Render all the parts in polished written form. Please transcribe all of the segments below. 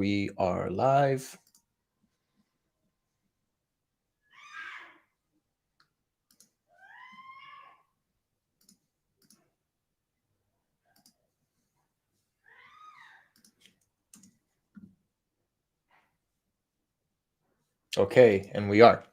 We are live. Okay, and we are.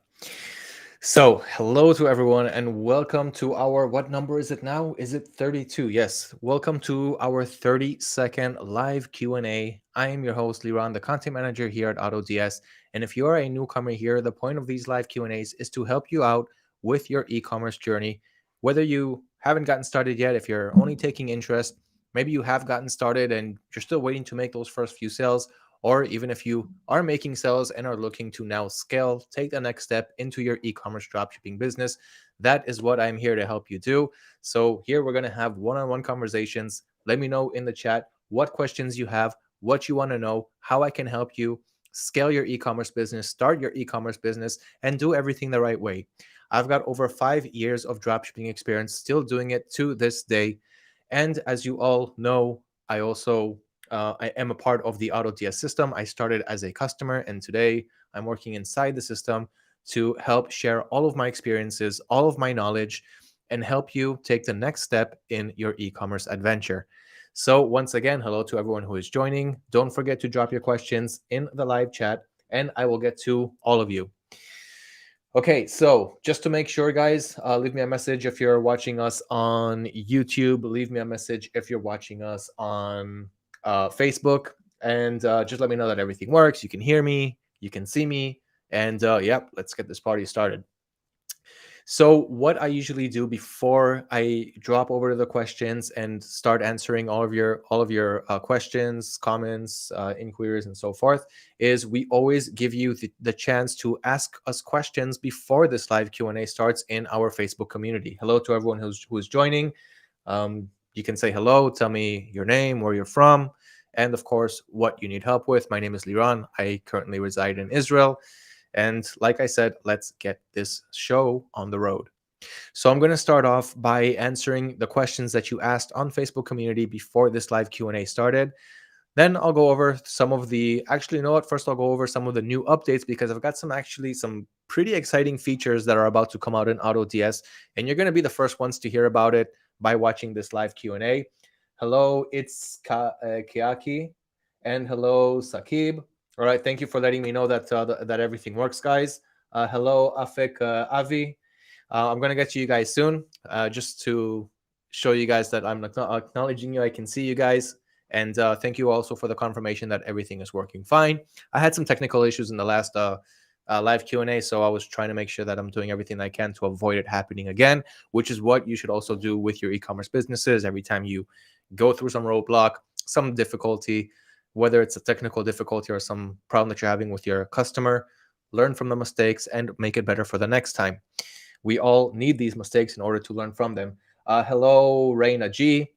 So, hello to everyone and welcome to our, what number is it now? Is it 32? Yes. Welcome to our 30-second live Q&A. I am your host, 𝗧𝗺𝗀, the content manager here at AutoDS. And if you are a newcomer here, the point of these live Q&As is to help you out with your e-commerce journey. Whether you haven't gotten started yet, if you're only taking interest, maybe you have gotten started and you're still waiting to make those first few sales, or even if you are making sales and are looking to now scale, take the next step into your e-commerce dropshipping business, that is what I'm here to help you do. So here we're going to have one-on-one conversations. Let me know in the chat what questions you have, what you want to know, how I can help you scale your e-commerce business, start your e-commerce business, and do everything the right way. I've got over 5 years of dropshipping experience, still doing it to this day. And as you all know, I am a part of the AutoDS system. I started as a customer, and today I'm working inside the system to help share all of my experiences, all of my knowledge, and help you take the next step in your e-commerce adventure. So once again, hello to everyone who is joining. Don't forget to drop your questions in the live chat, and I will get to all of you. Okay, so just to make sure, guys, leave me a message if you're watching us on YouTube. Leave me a message if you're watching us on Facebook, and just let me know that everything works. You can hear me, you can see me, and yep, let's get this party started. So what I usually do before I drop over to the questions and start answering all of your questions, comments, inquiries, and so forth, is we always give you the chance to ask us questions before this live Q&A starts in our Facebook community. Hello to everyone who's joining. You can say hello, tell me your name, where you're from, and of course, what you need help with. My name is 𝗧𝗺𝗀. I currently reside in Israel. And like I said, let's get this show on the road. So I'm going to start off by answering the questions that you asked on Facebook community before this live Q&A started. Then I'll go over some of the, actually, you know what? First, I'll go over some of the new updates because I've got some pretty exciting features that are about to come out in AutoDS. And you're going to be the first ones to hear about it by watching this live Q&A. Hello, it's Kiaki. And hello, Sakib. All right, thank you for letting me know that that everything works, guys. Hello, Afik Avi. I'm going to get to you guys soon, just to show you guys that I'm acknowledging you. I can see you guys. And thank you also for the confirmation that everything is working fine. I had some technical issues in the last live Q&A, so I was trying to make sure that I'm doing everything I can to avoid it happening again, which is what you should also do with your e-commerce businesses. Every time you go through some roadblock, some difficulty, whether it's a technical difficulty or some problem that you're having with your customer, learn from the mistakes and make it better for the next time. We all need these mistakes in order to learn from them. Hello, Reina G.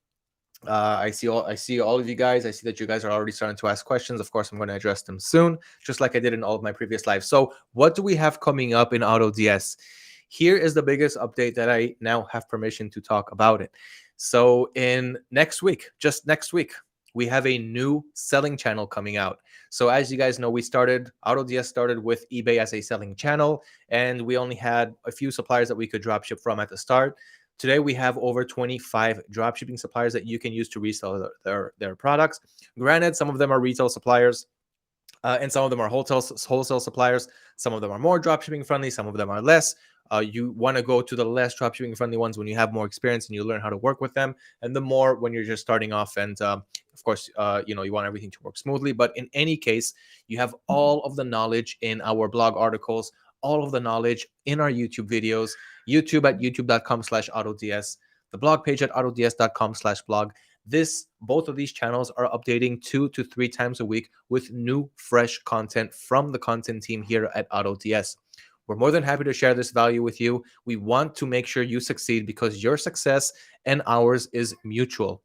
I see all of you guys. I see that you guys are already starting to ask questions. Of course, I'm going to address them soon, just like I did in all of my previous lives. So what do we have coming up in AutoDS? Here is the biggest update that I now have permission to talk about it. So in just next week, we have a new selling channel coming out. So as you guys know, AutoDS started with eBay as a selling channel, and we only had a few suppliers that we could dropship from at the start. Today, we have over 25 dropshipping suppliers that you can use to resell their products. Granted, some of them are retail suppliers, and some of them are wholesale suppliers. Some of them are more dropshipping friendly. Some of them are less. You want to go to the less dropshipping friendly ones when you have more experience and you learn how to work with them, and the more when you're just starting off. And of course, you want everything to work smoothly. But in any case, you have all of the knowledge in our blog articles, all of the knowledge in our YouTube videos, YouTube at youtube.com/AutoDS, the blog page at autods.com/blog. Both of these channels are updating 2 to 3 times a week with new, fresh content from the content team here at AutoDS. We're more than happy to share this value with you. We want to make sure you succeed because your success and ours is mutual.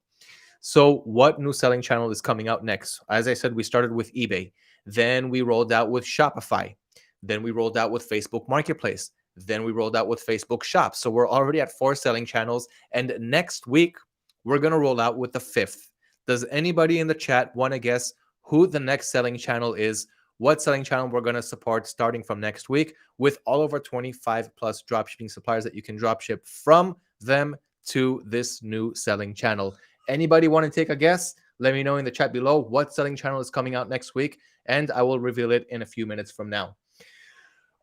So what new selling channel is coming out next? As I said, we started with eBay. Then we rolled out with Shopify. Then we rolled out with Facebook Marketplace. Then we rolled out with Facebook Shops. So we're already at 4 selling channels. And next week, we're going to roll out with the 5th. Does anybody in the chat want to guess who the next selling channel is, what selling channel we're going to support starting from next week with all over 25 plus dropshipping suppliers that you can dropship from them to this new selling channel. Anybody want to take a guess? Let me know in the chat below what selling channel is coming out next week, and I will reveal it in a few minutes from now.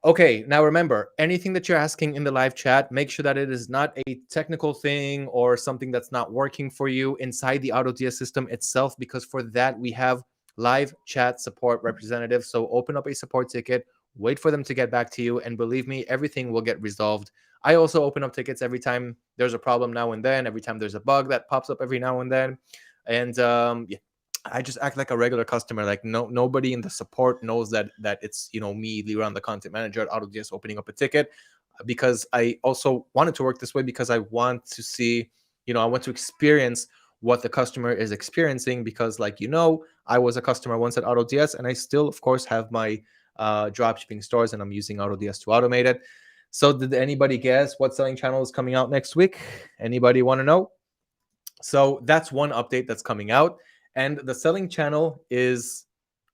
Okay, now remember, anything that you're asking in the live chat, make sure that it is not a technical thing or something that's not working for you inside the AutoDS system itself, because for that we have live chat support representatives. So open up a support ticket, wait for them to get back to you, and believe me, everything will get resolved. I also open up tickets every time there's a problem now and then, every time there's a bug that pops up every now and then. And yeah, I just act like a regular customer. Like nobody in the support knows that it's me, Liran, the content manager at AutoDS, opening up a ticket, because I also wanted to work this way because I want to see, I want to experience what the customer is experiencing, because I was a customer once at AutoDS, and I still of course have my dropshipping stores, and I'm using AutoDS to automate it. So did anybody guess what selling channel is coming out next week? Anybody want to know? So that's one update that's coming out. And the selling channel is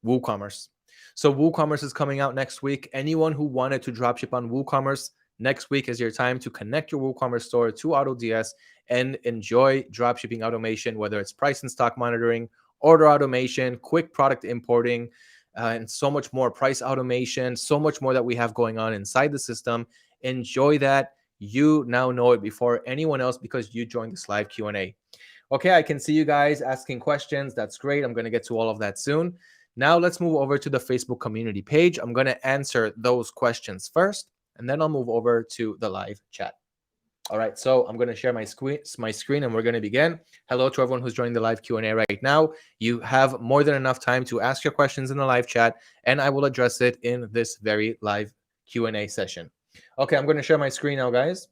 WooCommerce. So WooCommerce is coming out next week. Anyone who wanted to dropship on WooCommerce, next week is your time to connect your WooCommerce store to AutoDS and enjoy dropshipping automation, whether it's price and stock monitoring, order automation, quick product importing, and so much more, price automation, so much more that we have going on inside the system. Enjoy that. You now know it before anyone else because you joined this live Q&A. Okay, I can see you guys asking questions. That's great. I'm going to get to all of that soon. Now let's move over to the Facebook community page. I'm going to answer those questions first, and then I'll move over to the live chat. All right, so I'm going to share my screen, and we're going to begin. Hello to everyone who's joining the live Q&A right now. You have more than enough time to ask your questions in the live chat, and I will address it in this very live Q&A session. Okay, I'm going to share my screen now, guys.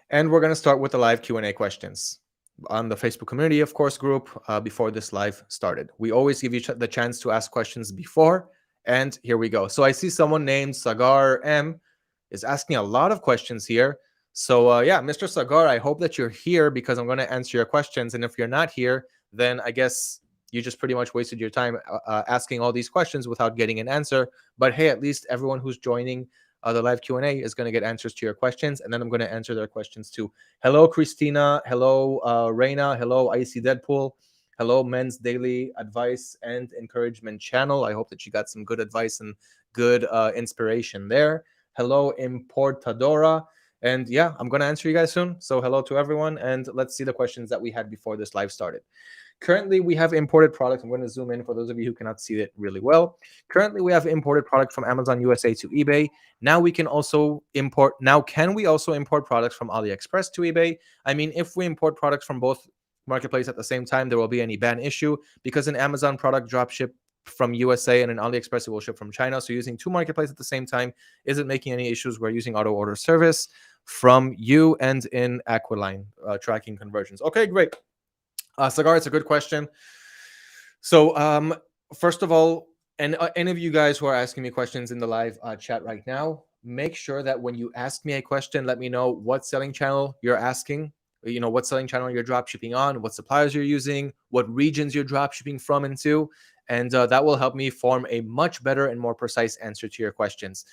And we're going to start with the live Q&A questions on the Facebook community, of course, group before this live started. We always give you the chance to ask questions before, and here we go. So I see someone named Sagar M is asking a lot of questions here. So yeah, Mr. Sagar, I hope that you're here because I'm going to answer your questions. And if you're not here, then I guess you just pretty much wasted your time asking all these questions without getting an answer. But hey, at least everyone who's joining the live Q&A is going to get answers to your questions, and then I'm going to answer their questions too. Hello, Christina. Hello, Reina. Hello, Icy Deadpool. Hello, Men's Daily Advice and Encouragement Channel. I hope that you got some good advice and good inspiration there. Hello, Importadora. And yeah, I'm going to answer you guys soon. So hello to everyone, and let's see the questions that we had before this live started. Currently, we have imported products. I'm going to zoom in for those of you who cannot see it really well. Currently, we have imported product from Amazon USA to eBay. Now we can also import. Now, can we also import products from AliExpress to eBay? I mean, if we import products from both marketplaces at the same time, there will be any ban issue, because an Amazon product dropship from USA and an AliExpress, it will ship from China. So using two marketplaces at the same time isn't making any issues. We're using auto order service from you and in Aquiline tracking conversions. Okay, great. Sagar, it's a good question. So first of all, and any of you guys who are asking me questions in the live chat right now, make sure that when you ask me a question, let me know what selling channel you're asking, what selling channel you're drop shipping on, what suppliers you're using, what regions you're drop shipping from and to, and that will help me form a much better and more precise answer to your questions.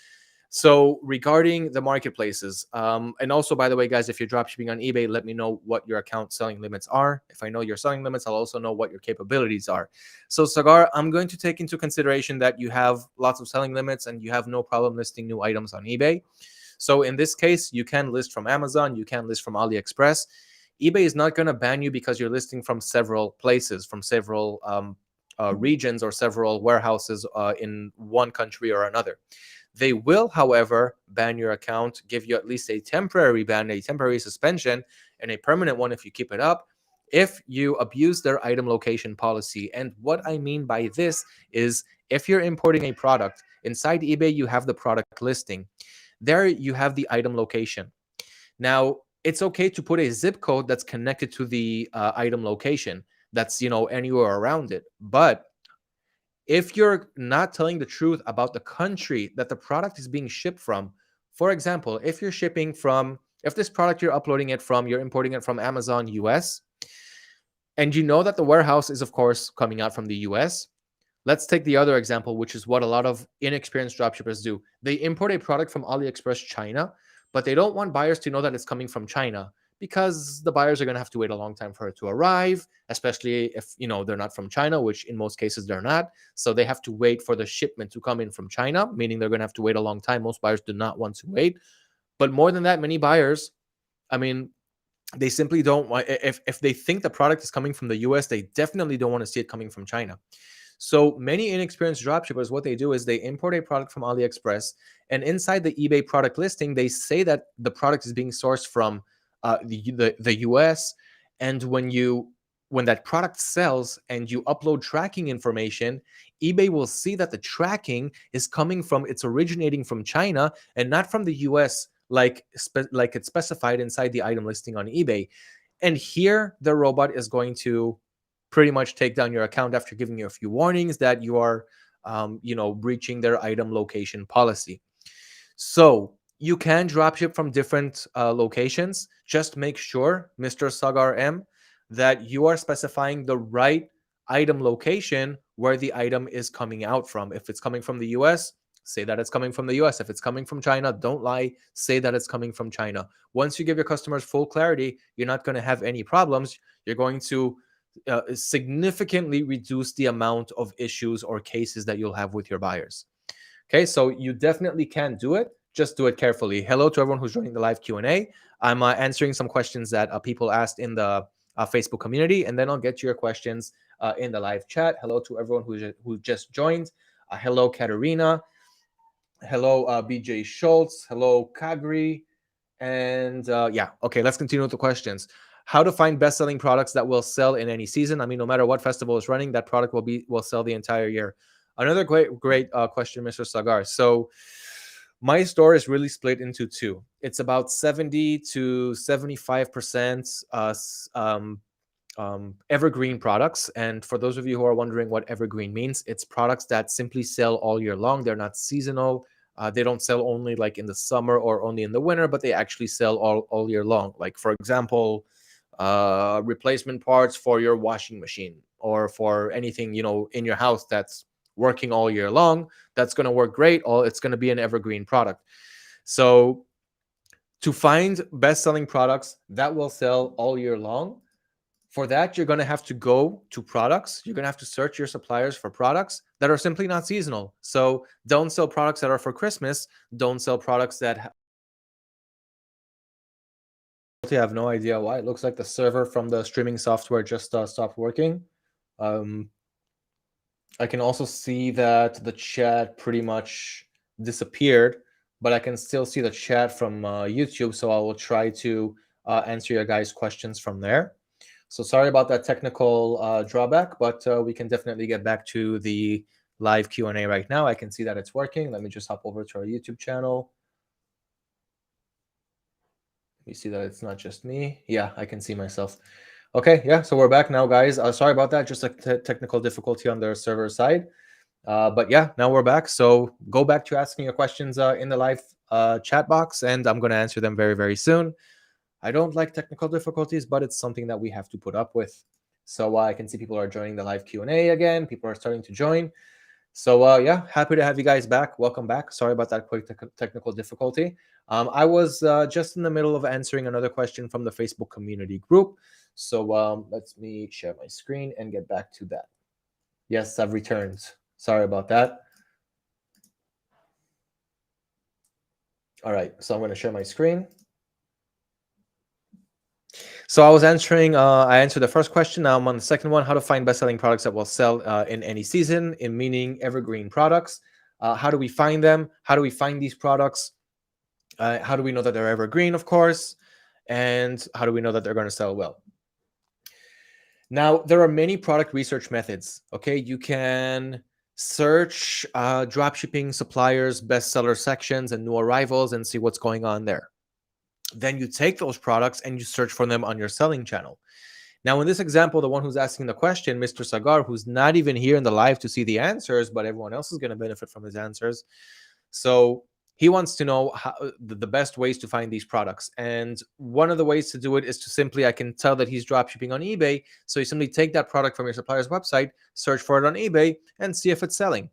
So regarding the marketplaces, and also, by the way, guys, if you're dropshipping on eBay, let me know what your account selling limits are. If I know your selling limits, I'll also know what your capabilities are. So Sagar, I'm going to take into consideration that you have lots of selling limits and you have no problem listing new items on eBay. So in this case, you can list from Amazon, you can list from AliExpress. eBay is not going to ban you because you're listing from several places, from several regions or several warehouses in one country or another. They will, however, ban your account, give you at least a temporary ban, a temporary suspension, and a permanent one if you keep it up, if you abuse their item location policy. And what I mean by this is, if you're importing a product, inside eBay, you have the product listing. There you have the item location. Now, it's okay to put a zip code that's connected to the item location that's, anywhere around it. But if you're not telling the truth about the country that the product is being shipped from, for example, if you're shipping from, if this product you're uploading it from, you're importing it from Amazon US, And you know that the warehouse is, of course, coming out from the US. Let's take the other example, which is what a lot of inexperienced dropshippers do. They import a product from AliExpress China, but they don't want buyers to know that it's coming from China because the buyers are going to have to wait a long time for it to arrive, especially if, they're not from China, which in most cases they're not. So they have to wait for the shipment to come in from China, meaning they're going to have to wait a long time. Most buyers do not want to wait. But more than that, many buyers, they simply don't want, if they think the product is coming from the US, they definitely don't want to see it coming from China. So many inexperienced dropshippers, what they do is they import a product from AliExpress, and inside the eBay product listing, they say that the product is being sourced from the US. And when that product sells and you upload tracking information, eBay will see that the tracking is it's originating from China and not from the US, like it's specified inside the item listing on eBay. And here the robot is going to pretty much take down your account after giving you a few warnings that you are breaching their item location policy. So you can dropship from different locations. Just make sure, Mr. 𝗧𝗶𝗺𝗀𝘀, that you are specifying the right item location where the item is coming out from. If it's coming from the US, say that it's coming from the US. If it's coming from China, don't lie, say that it's coming from China. Once you give your customers full clarity, you're not going to have any problems. You're going to significantly reduce the amount of issues or cases that you'll have with your buyers. Okay, so you definitely can do it. Just do it carefully. Hello to everyone who's joining the live Q&A. I'm answering some questions that people asked in the Facebook community, and then I'll get to your questions in the live chat. Hello to everyone who just joined. Hello, Katerina. Hello, BJ Schultz. Hello, Kagri. And yeah, okay, let's continue with the questions. How to find best-selling products that will sell in any season? No matter what festival is running, that product will sell the entire year. Another great question, Mr. 𝗧𝗶𝗺𝗃. So my store is really split into two. It's about 70 to 75% evergreen products. And for those of you who are wondering what evergreen means, it's products that simply sell all year long. They're not seasonal. They don't sell only like in the summer or only in the winter, but they actually sell all year long. Like, for example, replacement parts for your washing machine or for anything, in your house that's working all year long. That's going to work great. It's going to be an evergreen product. So to find best-selling products that will sell all year long, for that, you're going to have to go to products. You're going to have to search your suppliers for products that are simply not seasonal. So don't sell products that are for Christmas. Don't sell products that I have no idea why. It looks like the server from the streaming software just stopped working. I can also see that the chat pretty much disappeared, but I can still see the chat from YouTube. So I will try to answer your guys' questions from there. So sorry about that technical drawback, but we can definitely get back to the live Q&A right now. I can see that it's working. Let me just hop over to our YouTube channel. You see that it's not just me. Yeah, I can see myself. Okay, yeah, so we're back now, guys. Sorry about that, just a technical difficulty on the server side. But yeah, now we're back. So go back to asking your questions in the live chat box, and I'm going to answer them very, very soon. I don't like technical difficulties, but it's something that we have to put up with. So I can see people are joining the live Q&A again. People are starting to join. So yeah, happy to have you guys back. Welcome back. Sorry about that quick technical difficulty. I was just in the middle of answering another question from the Facebook community group. So let me share my screen and get back to that. Yes, I've returned. Sorry about that. All right, so I'm going to share my screen. So I was answering, I answered the first question. Now I'm on the second one, how to find best-selling products that will sell in any season, in meaning evergreen products. How do we find them? How do we find these products? How do we know that they're evergreen, of course? And how do we know that they're going to sell well? Now, there are many product research methods, okay? You can search dropshipping suppliers, bestseller sections, and new arrivals and see what's going on there. Then you take those products and you search for them on your selling channel. Now, in this example, the one who's asking the question, Mr. 𝗧𝗶𝗺𝗃, who's not even here in the live to see the answers, but everyone else is going to benefit from his answers. So he wants to know how, the best ways to find these products. And one of the ways to do it is to simply, I can tell that he's drop shipping on eBay. So you simply take that product from your supplier's website, search for it on eBay, and see if it's selling.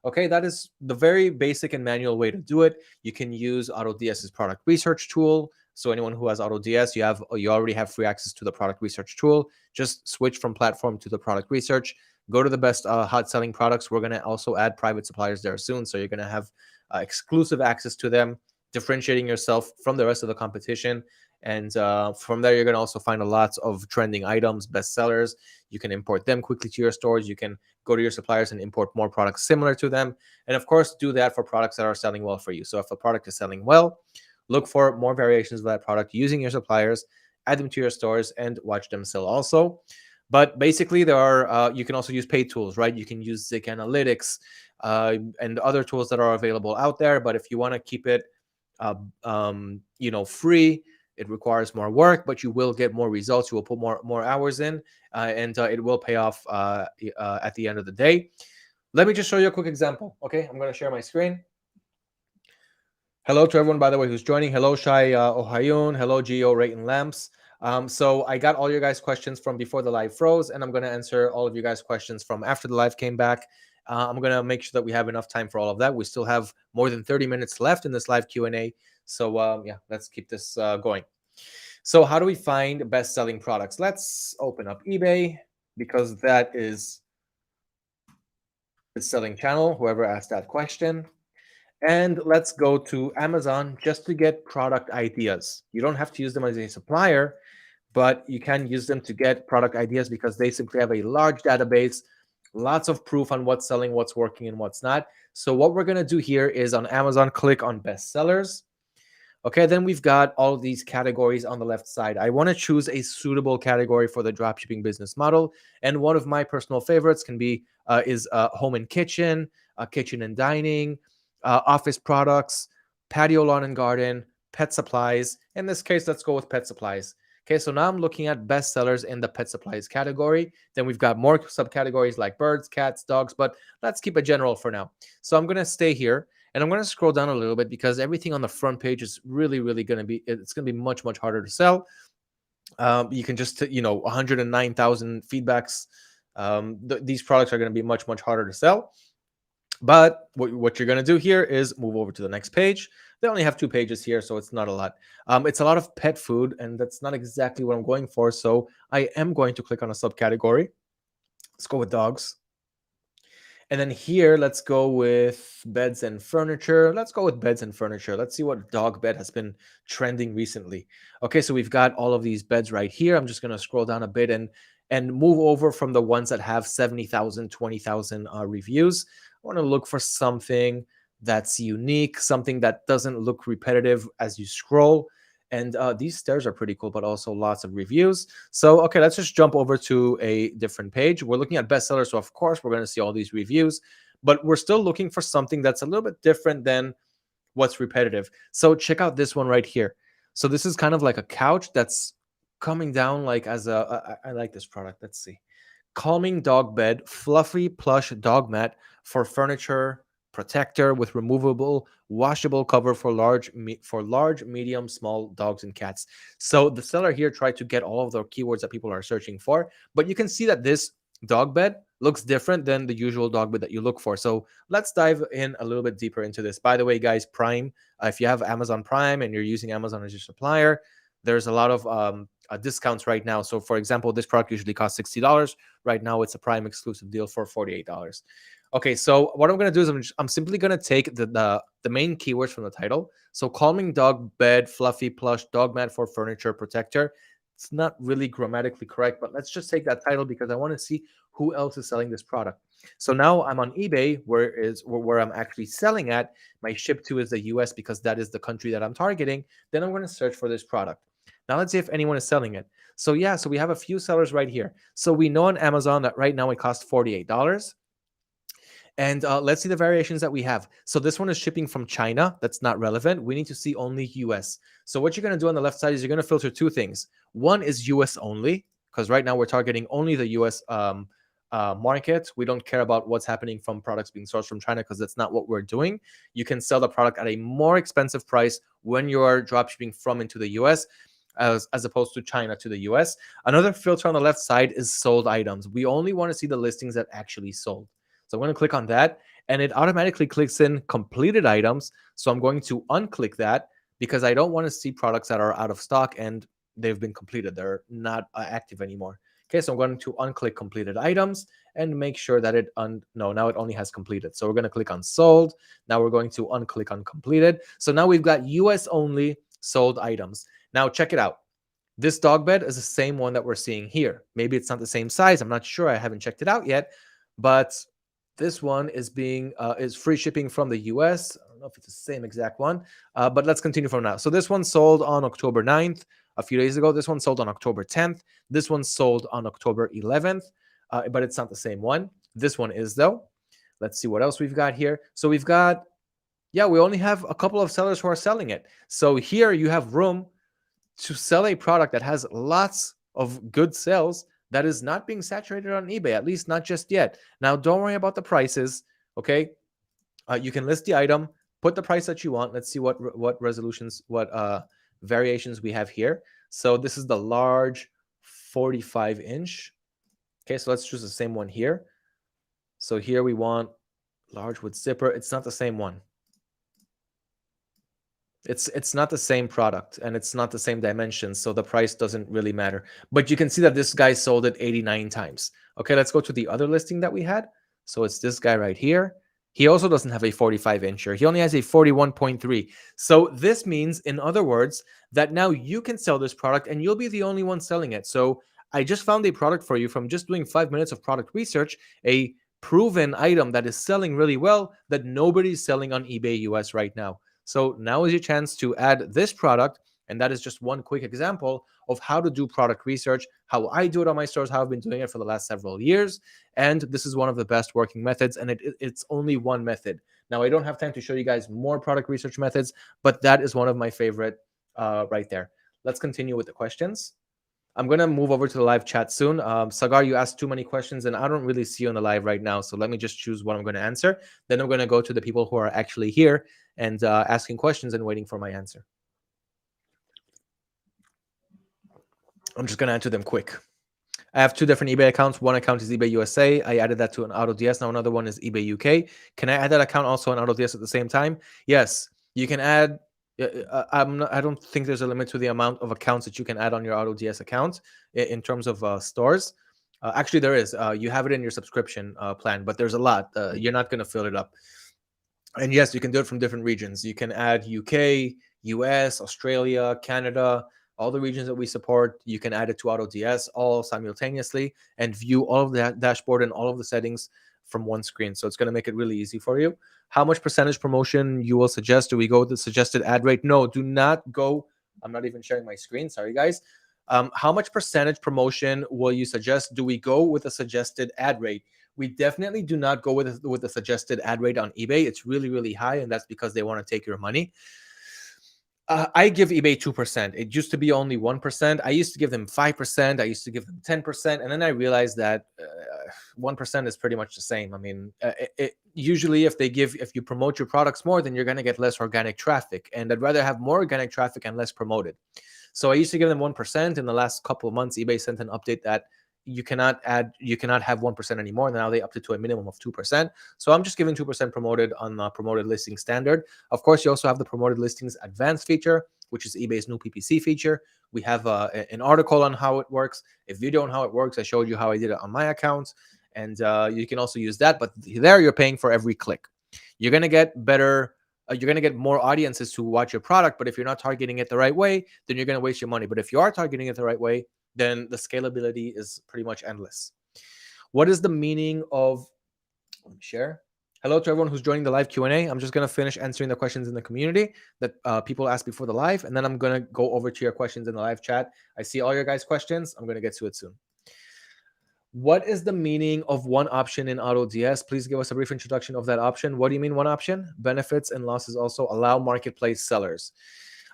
Okay, that is the very basic and manual way to do it. You can use AutoDS's product research tool. So anyone who has AutoDS, you already have free access to the product research tool. Just switch from platform to the product research. Go to the best hot selling products. We're going to also add private suppliers there soon. So you're going to have exclusive access to them, differentiating yourself from the rest of the competition. And from there, you're going to also find a lot of trending items, best sellers. You can import them quickly to your stores. You can go to your suppliers and import more products similar to them. And of course, do that for products that are selling well for you. So if a product is selling well, look for more variations of that product using your suppliers, add them to your stores, and watch them sell also. But basically, there are you can also use paid tools, right? You can use Zik Analytics and other tools that are available out there. But if you want to keep it, free, it requires more work, but you will get more results. You will put more hours in, and it will pay off at the end of the day. Let me just show you a quick example. Okay, I'm going to share my screen. Hello to everyone, by the way, who's joining. Hello, Shai Ohayun. Hello, Geo, Rayton Lamps. So I got all your guys' questions from before the live froze, and I'm going to answer all of you guys' questions from after the live came back. I'm going to make sure that we have enough time for all of that. We still have more than 30 minutes left in this live Q&A. So yeah, let's keep this going. So how do we find best-selling products? Let's open up eBay, because that is the selling channel, whoever asked that question. And let's go to Amazon just to get product ideas. You don't have to use them as a supplier, but you can use them to get product ideas because they simply have a large database, lots of proof on what's selling, what's working, and what's not. So what we're going to do here is on Amazon, click on bestsellers. Okay, then we've got all of these categories on the left side. I want to choose a suitable category for the dropshipping business model. And one of my personal favorites is home and kitchen, kitchen and dining, office products, patio, lawn and garden, pet supplies. In this case, let's go with pet supplies. Okay, so now I'm looking at bestsellers in the pet supplies category. Then we've got more subcategories like birds, cats, dogs, but let's keep it general for now. So I'm going to stay here. And I'm going to scroll down a little bit because everything on the front page is really going to be, it's going to be much, much harder to sell. You can just, 109,000 feedbacks. These products are going to be much, much harder to sell. But what you're going to do here is move over to the next page. They only have 2 pages here, so it's not a lot. It's a lot of pet food, and that's not exactly what I'm going for. So I am going to click on a subcategory. Let's go with dogs. And then here, let's go with beds and furniture. Let's go with beds and furniture. Let's see what dog bed has been trending recently. Okay, so we've got all of these beds right here. I'm just going to scroll down a bit and move over from the ones that have 70,000, 20,000 reviews. I want to look for something that's unique, something that doesn't look repetitive as you scroll. And these stairs are pretty cool, but also lots of reviews. So, okay, let's just jump over to a different page. We're looking at bestsellers, so of course we're going to see all these reviews, but we're still looking for something that's a little bit different than what's repetitive. So check out this one right here. So this is kind of like a couch that's coming down like as I like this product. Let's see. Calming dog bed, fluffy plush dog mat for furniture protector with removable washable cover for large, medium, small dogs and cats. So the seller here tried to get all of the keywords that people are searching for, but you can see that this dog bed looks different than the usual dog bed that you look for. So let's dive in a little bit deeper into this. By the way, guys, Prime, if you have Amazon Prime and you're using Amazon as your supplier, there's a lot of discounts right now. So for example, this product usually costs $60. Right now, it's a Prime exclusive deal for $48. Okay, so what I'm going to do is I'm simply going to take the main keywords from the title. So calming dog bed, fluffy plush dog mat for furniture protector. It's not really grammatically correct, but let's just take that title because I want to see who else is selling this product. So now I'm on eBay, where I'm actually selling at. My ship to is the US because that is the country that I'm targeting. Then I'm going to search for this product. Now let's see if anyone is selling it. So yeah, so we have a few sellers right here. So we know on Amazon that right now it costs $48. And let's see the variations that we have. So this one is shipping from China. That's not relevant. We need to see only US. So what you're going to do on the left side is you're going to filter 2 things. One is US only, because right now we're targeting only the US market. We don't care about what's happening from products being sourced from China because that's not what we're doing. You can sell the product at a more expensive price when you're dropshipping from into the US as opposed to China to the US. Another filter on the left side is sold items. We only want to see the listings that actually sold. So I'm going to click on that, and it automatically clicks in completed items. So I'm going to unclick that because I don't want to see products that are out of stock and they've been completed. They're not active anymore. Okay, so I'm going to unclick completed items and make sure that it, no, now it only has completed. So we're going to click on sold. Now we're going to unclick on completed. So now we've got US only sold items. Now check it out. This dog bed is the same one that we're seeing here. Maybe it's not the same size. I'm not sure. I haven't checked it out yet, but this one is is free shipping from the US. I don't know if it's the same exact one, but let's continue from now. So this one sold on October 9th, a few days ago. This one sold on October 10th. This one sold on October 11th, but it's not the same one. This one is though. Let's see what else we've got here. So we've got, yeah, we only have a couple of sellers who are selling it. So here you have room to sell a product that has lots of good sales that is not being saturated on eBay, at least not just yet. Now, don't worry about the prices, okay? You can list the item, put the price that you want. Let's see what resolutions, what variations we have here. So this is the large 45-inch. Okay, so let's choose the same one here. So here we want large with zipper. It's not the same one. It's not the same product and it's not the same dimensions, so the price doesn't really matter. But you can see that this guy sold it 89 times. Okay, let's go to the other listing that we had. So it's this guy right here. He also doesn't have a 45-incher. He only has a 41.3. So this means, in other words, that now you can sell this product and you'll be the only one selling it. So I just found a product for you from just doing 5 minutes of product research, a proven item that is selling really well that nobody's selling on eBay US right now. So now is your chance to add this product. And that is just one quick example of how to do product research, how I do it on my stores, how I've been doing it for the last several years. And this is one of the best working methods. And it's only one method. Now, I don't have time to show you guys more product research methods, but that is one of my favorite right there. Let's continue with the questions. I'm going to move over to the live chat soon. Sagar, you asked too many questions, and I don't really see you on the live right now. So let me just choose what I'm going to answer. Then I'm going to go to the people who are actually here and asking questions and waiting for my answer. I'm just going to answer them quick. I have 2 different eBay accounts. One account is eBay USA. I added that to an AutoDS. Now another one is eBay UK. Can I add that account also on AutoDS at the same time? Yes, you can add. I don't think there's a limit to the amount of accounts that you can add on your AutoDS account in terms of stores. Actually, there is. You have it in your subscription plan, but there's a lot. You're not going to fill it up. And yes, you can do it from different regions. You can add UK, US, Australia, Canada, all the regions that we support. You can add it to AutoDS all simultaneously and view all of the dashboard and all of the settings from one screen. So it's going to make it really easy for you. How much percentage promotion you will suggest? Do we go with the suggested ad rate? No, do not go. I'm not even sharing my screen. Sorry, guys. How much percentage promotion will you suggest? Do we go with a suggested ad rate? We definitely do not go with the suggested ad rate on eBay. It's really, really high, and that's because they want to take your money. I give eBay 2%. It used to be only 1%. I used to give them 5%. I used to give them 10%. And then I realized that 1% is pretty much the same. I mean, usually if you promote your products more, then you're going to get less organic traffic. And I'd rather have more organic traffic and less promoted. So I used to give them 1%. In the last couple of months, eBay sent an update that you cannot have 1% anymore. Now they upped it to a minimum of 2%. So I'm just giving 2% promoted on the promoted listing standard. Of course, you also have the promoted listings advanced feature, which is eBay's new PPC feature. We have an article on how it works, a video on how it works. I showed you how I did it on my account, and you can also use that. But there you're paying for every click. You're going to get better. You're going to get more audiences to watch your product. But if you're not targeting it the right way, then you're going to waste your money. But if you are targeting it the right way, then the scalability is pretty much endless. What is the meaning of, let me share. Hello to everyone who's joining the live Q&A. I'm just going to finish answering the questions in the community that people asked before the live, and then I'm going to go over to your questions in the live chat. I see all your guys' questions. I'm going to get to it soon. What is the meaning of one option in AutoDS? Please give us a brief introduction of that option. What do you mean one option? Benefits and losses also. Allow marketplace sellers.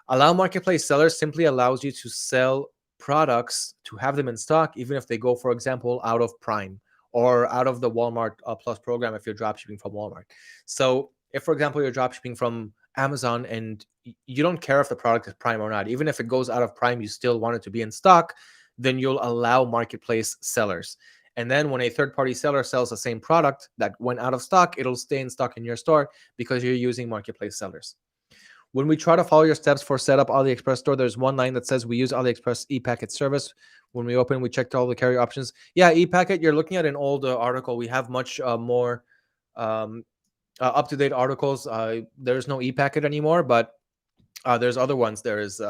Allow marketplace sellers simply allows you to sell products, to have them in stock, even if they go, for example, out of Prime or out of the Walmart Plus program if you're dropshipping from Walmart. So if, for example, you're dropshipping from Amazon and you don't care if the product is Prime or not, even if it goes out of Prime, you still want it to be in stock, then you'll allow marketplace sellers. And then when a third-party seller sells the same product that went out of stock, it'll stay in stock in your store because you're using marketplace sellers. When we try to follow your steps for set up AliExpress store, there's one line that says we use AliExpress e-packet service. When we open, we checked all the carrier options. Yeah, e-packet, you're looking at an old article. We have much more up-to-date articles. There's no e-packet anymore, but there's other ones. There is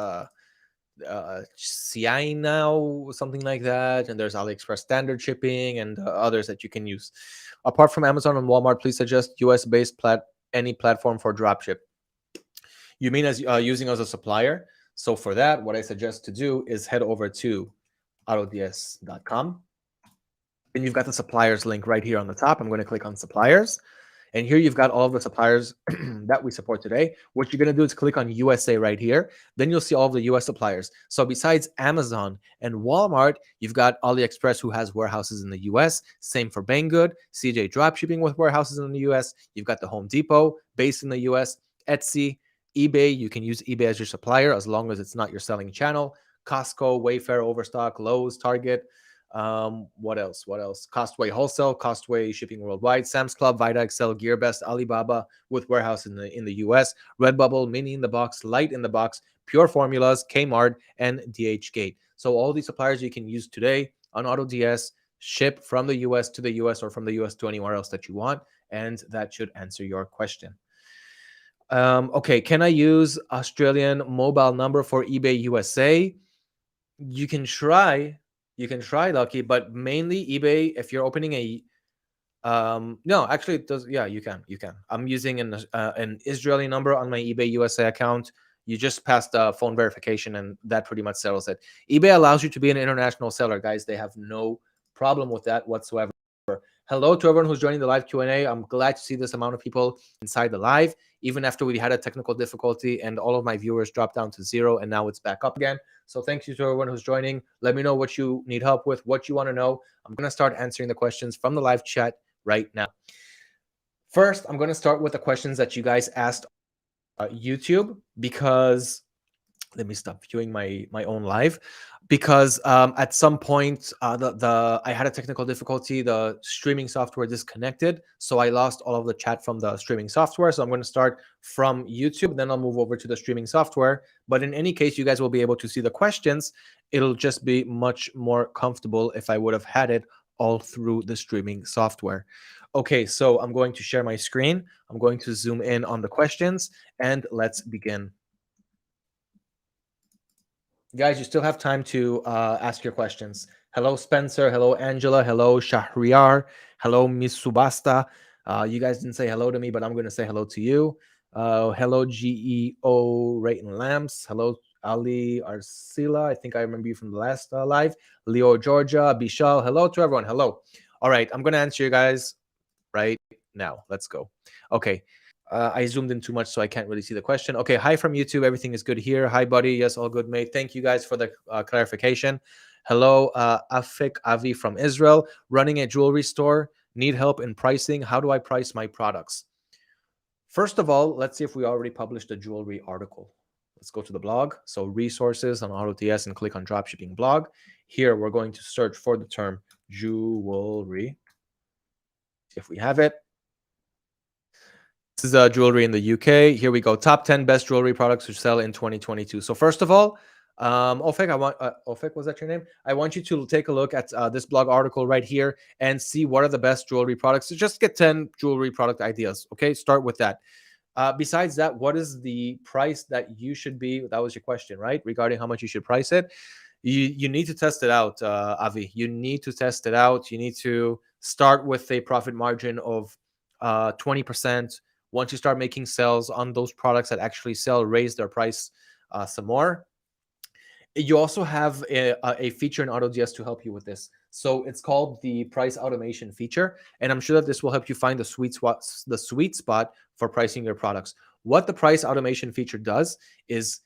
Shien now, something like that, and there's AliExpress standard shipping and others that you can use. Apart from Amazon and Walmart, please suggest US-based any platform for dropship. You mean as using as a supplier? So for that, what I suggest to do is head over to AutoDS.com. And you've got the suppliers link right here on the top. I'm going to click on suppliers. And here you've got all of the suppliers that we support today. What you're going to do is click on USA right here. Then you'll see all of the US suppliers. So besides Amazon and Walmart, you've got AliExpress, who has warehouses in the US. Same for Banggood, CJ Dropshipping with warehouses in the US. You've got the Home Depot based in the US, Etsy, eBay. You can use eBay as your supplier as long as it's not your selling channel. Costco, Wayfair, Overstock, Lowe's, Target. What else? Costway Wholesale, Costway Shipping Worldwide, Sam's Club, Vita Excel, GearBest, Alibaba with warehouse in the US, Redbubble, Mini in the Box, Light in the Box, Pure Formulas, Kmart, and DHgate. So all these suppliers you can use today on AutoDS, ship from the US to the US or from the US to anywhere else that you want, and that should answer your question. Okay, can I use Australian mobile number for eBay USA? You can try, Lucky, but mainly eBay. If you're opening a no, actually it does. Yeah, you can. I'm using an Israeli number on my eBay USA account. You just pass the phone verification, and that pretty much settles it. eBay allows you to be an international seller, guys. They have no problem with that whatsoever. Hello to everyone who's joining the live Q&A. I'm glad to see this amount of people inside the live, even after we had a technical difficulty and all of my viewers dropped down to 0, and now it's back up again. So thank you to everyone who's joining. Let me know what you need help with, what you want to know. I'm going to start answering the questions from the live chat right now. First, I'm going to start with the questions that you guys asked on YouTube, because let me stop viewing my own live, because at some point I had a technical difficulty. The streaming software disconnected, so I lost all of the chat from the streaming software. So I'm going to start from YouTube, then I'll move over to the streaming software. But in any case, you guys will be able to see the questions. It'll just be much more comfortable if I would have had it all through the streaming software. Okay, so I'm going to share my screen. I'm going to zoom in on the questions, and let's begin. Guys, you still have time to ask your questions. Hello, Spencer. Hello, Angela. Hello, Shahriar. Hello, Miss Subasta. You guys didn't say hello to me, but I'm going to say hello to you. Hello, GEO Rayton Lamps. Hello, Ali Arcila. I think I remember you from the last live. Leo Georgia, Bishal. Hello to everyone. Hello. All right, I'm going to answer you guys right now. Let's go. Okay. I zoomed in too much, so I can't really see the question. Okay, hi from YouTube. Everything is good here. Hi, buddy. Yes, all good, mate. Thank you guys for the clarification. Hello, Afik Avi from Israel. Running a jewelry store. Need help in pricing. How do I price my products? First of all, let's see if we already published a jewelry article. Let's go to the blog. So resources on AutoDS and click on dropshipping blog. Here, we're going to search for the term jewelry. If we have it. This is jewelry in the UK. Here we go. Top 10 best jewelry products to sell in 2022. So first of all, Ofek, Ofek, was that your name? I want you to take a look at this blog article right here and see what are the best jewelry products. So just get 10 jewelry product ideas. Okay, start with that. Besides that, what is the price that you should be? That was your question, right? Regarding how much you should price it. You need to test it out, Avi. You need to test it out. You need to start with a profit margin of 20%. Once you start making sales on those products that actually sell, raise their price some more. You also have a feature in AutoDS to help you with this. So it's called the price automation feature. And I'm sure that this will help you find the sweet spot for pricing your products. What the price automation feature does is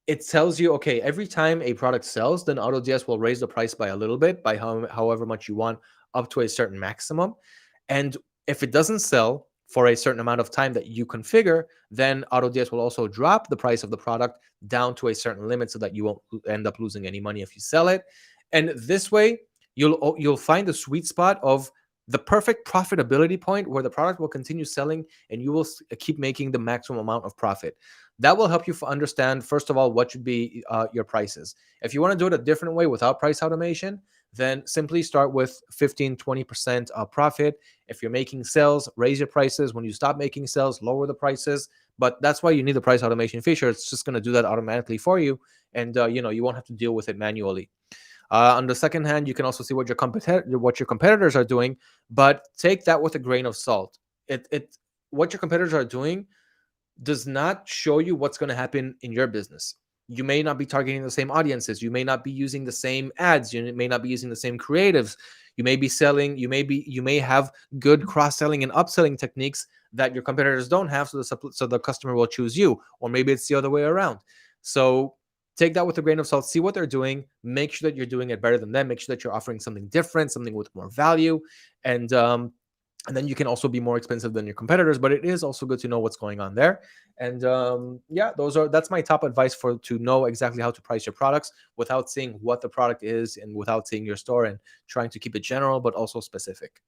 it tells you, okay, every time a product sells, then AutoDS will raise the price by a little bit, by however much you want up to a certain maximum. And if it doesn't sell for a certain amount of time that you configure, then AutoDS will also drop the price of the product down to a certain limit so that you won't end up losing any money if you sell it. And this way, you'll find the sweet spot of the perfect profitability point where the product will continue selling and you will keep making the maximum amount of profit. That will help you understand, first of all, what should be your prices. If you want to do it a different way without price automation, then simply start with 15-20% profit. If you're making sales, raise your prices. When you stop making sales, lower the prices. But that's why you need the price automation feature. It's just going to do that automatically for you, and you won't have to deal with it manually. On the second hand, you can also see what your competitors are doing, but take that with a grain of salt. What your competitors are doing does not show you what's going to happen in your business. You may not be targeting the same audiences. You may not be using the same ads. You may not be using the same creatives. You may be selling. You may have good cross-selling and upselling techniques that your competitors don't have, so the customer will choose you. Or maybe it's the other way around. So take that with a grain of salt. See what they're doing. Make sure that you're doing it better than them. Make sure that you're offering something different, something with more value, and then you can also be more expensive than your competitors. But it is also good to know what's going on there. And yeah, that's my top advice to know exactly how to price your products without seeing what the product is and without seeing your store, and trying to keep it general but also specific.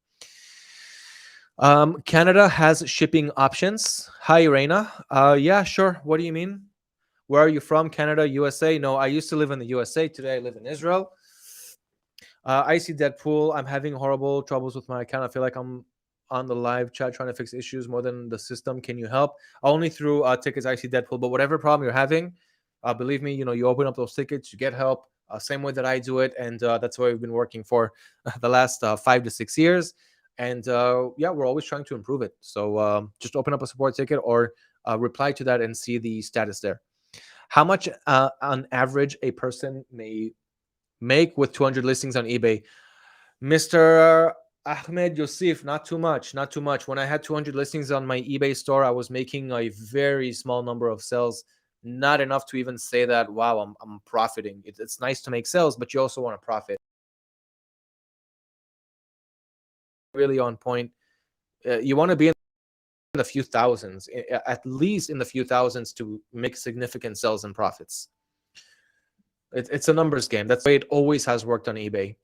Canada has shipping options. Hi, Reina. Yeah, sure. What do you mean? Where are you from? Canada, USA? No, I used to live in the USA. Today I live in Israel. I see Deadpool. I'm having horrible troubles with my account. I feel like I'm on the live chat trying to fix issues more than the system. Can you help? Only through tickets. I see Deadpool. But whatever problem you're having, believe me, you open up those tickets, you get help. Same way that I do it, and that's why we've been working for the last 5 to 6 years. And yeah, we're always trying to improve it. So just open up a support ticket or reply to that and see the status there. How much on average a person may make with 200 listings on eBay? Mr. Ahmed Yosef, not too much. When I had 200 listings on my eBay store, I was making a very small number of sales, not enough to even say that, wow, I'm profiting. It's nice to make sales, but you also want to profit. Really on point. You want to be in the few thousands, at least in the few thousands, to make significant sales and profits. It's a numbers game. That's the way it always has worked on eBay.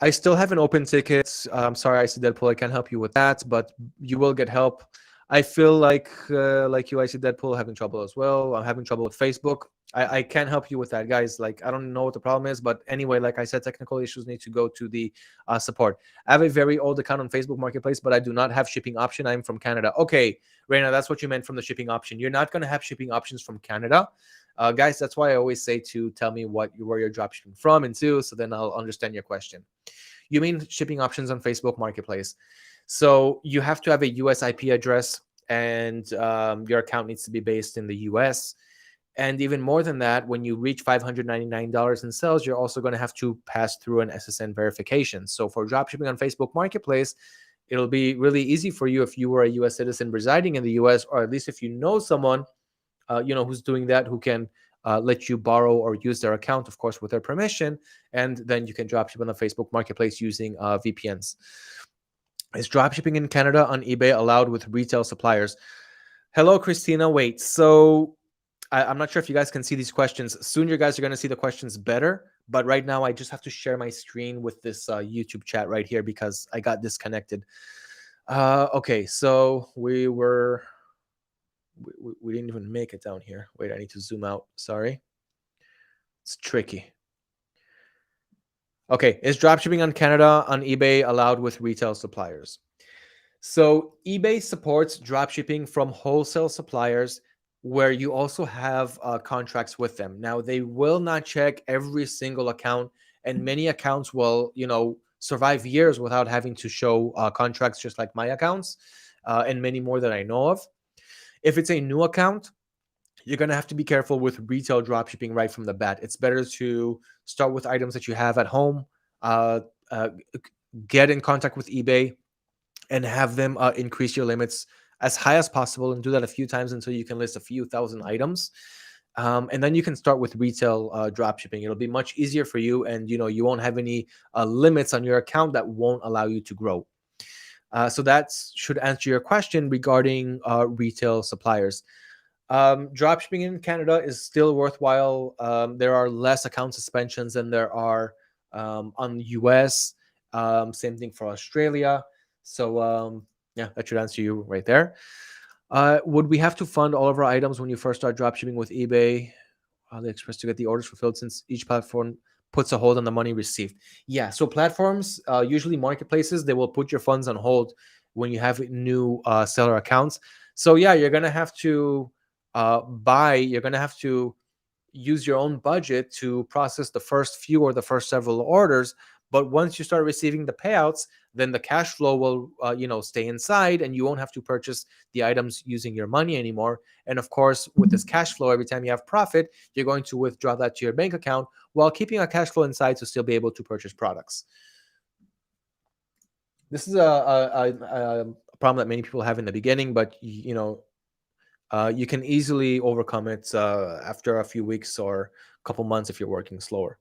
I still have an open ticket. I'm sorry, I see Deadpool. I can't help you with that, but you will get help. I feel like you, I see Deadpool having trouble as well. I'm having trouble with Facebook. I can't help you with that, guys. Like, I don't know what the problem is, but anyway, like I said, technical issues need to go to the support. I have a very old account on Facebook Marketplace, but I do not have shipping option. I'm from Canada. Okay, Reina, that's what you meant from the shipping option. You're not going to have shipping options from Canada. Guys, that's why I always say to tell me where you're dropshipping from and to, so then I'll understand your question. You mean shipping options on Facebook Marketplace. So you have to have a US IP address, and your account needs to be based in the US. And even more than that, when you reach $599 in sales, you're also going to have to pass through an SSN verification. So for dropshipping on Facebook Marketplace, it'll be really easy for you if you were a US citizen residing in the US, or at least if you know someone who's doing that, who can let you borrow or use their account, of course, with their permission, and then you can dropship on the Facebook Marketplace using VPNs. Is dropshipping in Canada on eBay allowed with retail suppliers? Hello, Christina. Wait, so I'm not sure if you guys can see these questions. Soon you guys are going to see the questions better, but right now I just have to share my screen with this YouTube chat right here because I got disconnected. Okay, so we didn't even make it down here. Wait, I need to zoom out. Sorry. It's tricky. Okay, is dropshipping on Canada on eBay allowed with retail suppliers? So eBay supports dropshipping from wholesale suppliers where you also have contracts with them. Now, they will not check every single account, and many accounts will, survive years without having to show contracts, just like my accounts, and many more that I know of. If it's a new account, you're going to have to be careful with retail dropshipping right from the bat. It's better to start with items that you have at home, get in contact with eBay, and have them increase your limits as high as possible, and do that a few times until you can list a few thousand items. And then you can start with retail drop shipping. It'll be much easier for you, and you won't have any limits on your account that won't allow you to grow. So that should answer your question regarding retail suppliers. Dropshipping in Canada is still worthwhile. There are less account suspensions than there are on US. Same thing for Australia. So yeah, that should answer you right there. Would we have to fund all of our items when you first start dropshipping with eBay, AliExpress to get the orders fulfilled, since each platform puts a hold on the money received? Yeah, so platforms, usually marketplaces, they will put your funds on hold when you have new seller accounts. So yeah, you're gonna have to you're gonna have to use your own budget to process the first few or the first several orders. But once you start receiving the payouts, then the cash flow will stay inside, and you won't have to purchase the items using your money anymore. And of course, with this cash flow, every time you have profit, you're going to withdraw that to your bank account while keeping a cash flow inside to still be able to purchase products. This is a problem that many people have in the beginning, but you can easily overcome it after a few weeks or a couple months if you're working slower.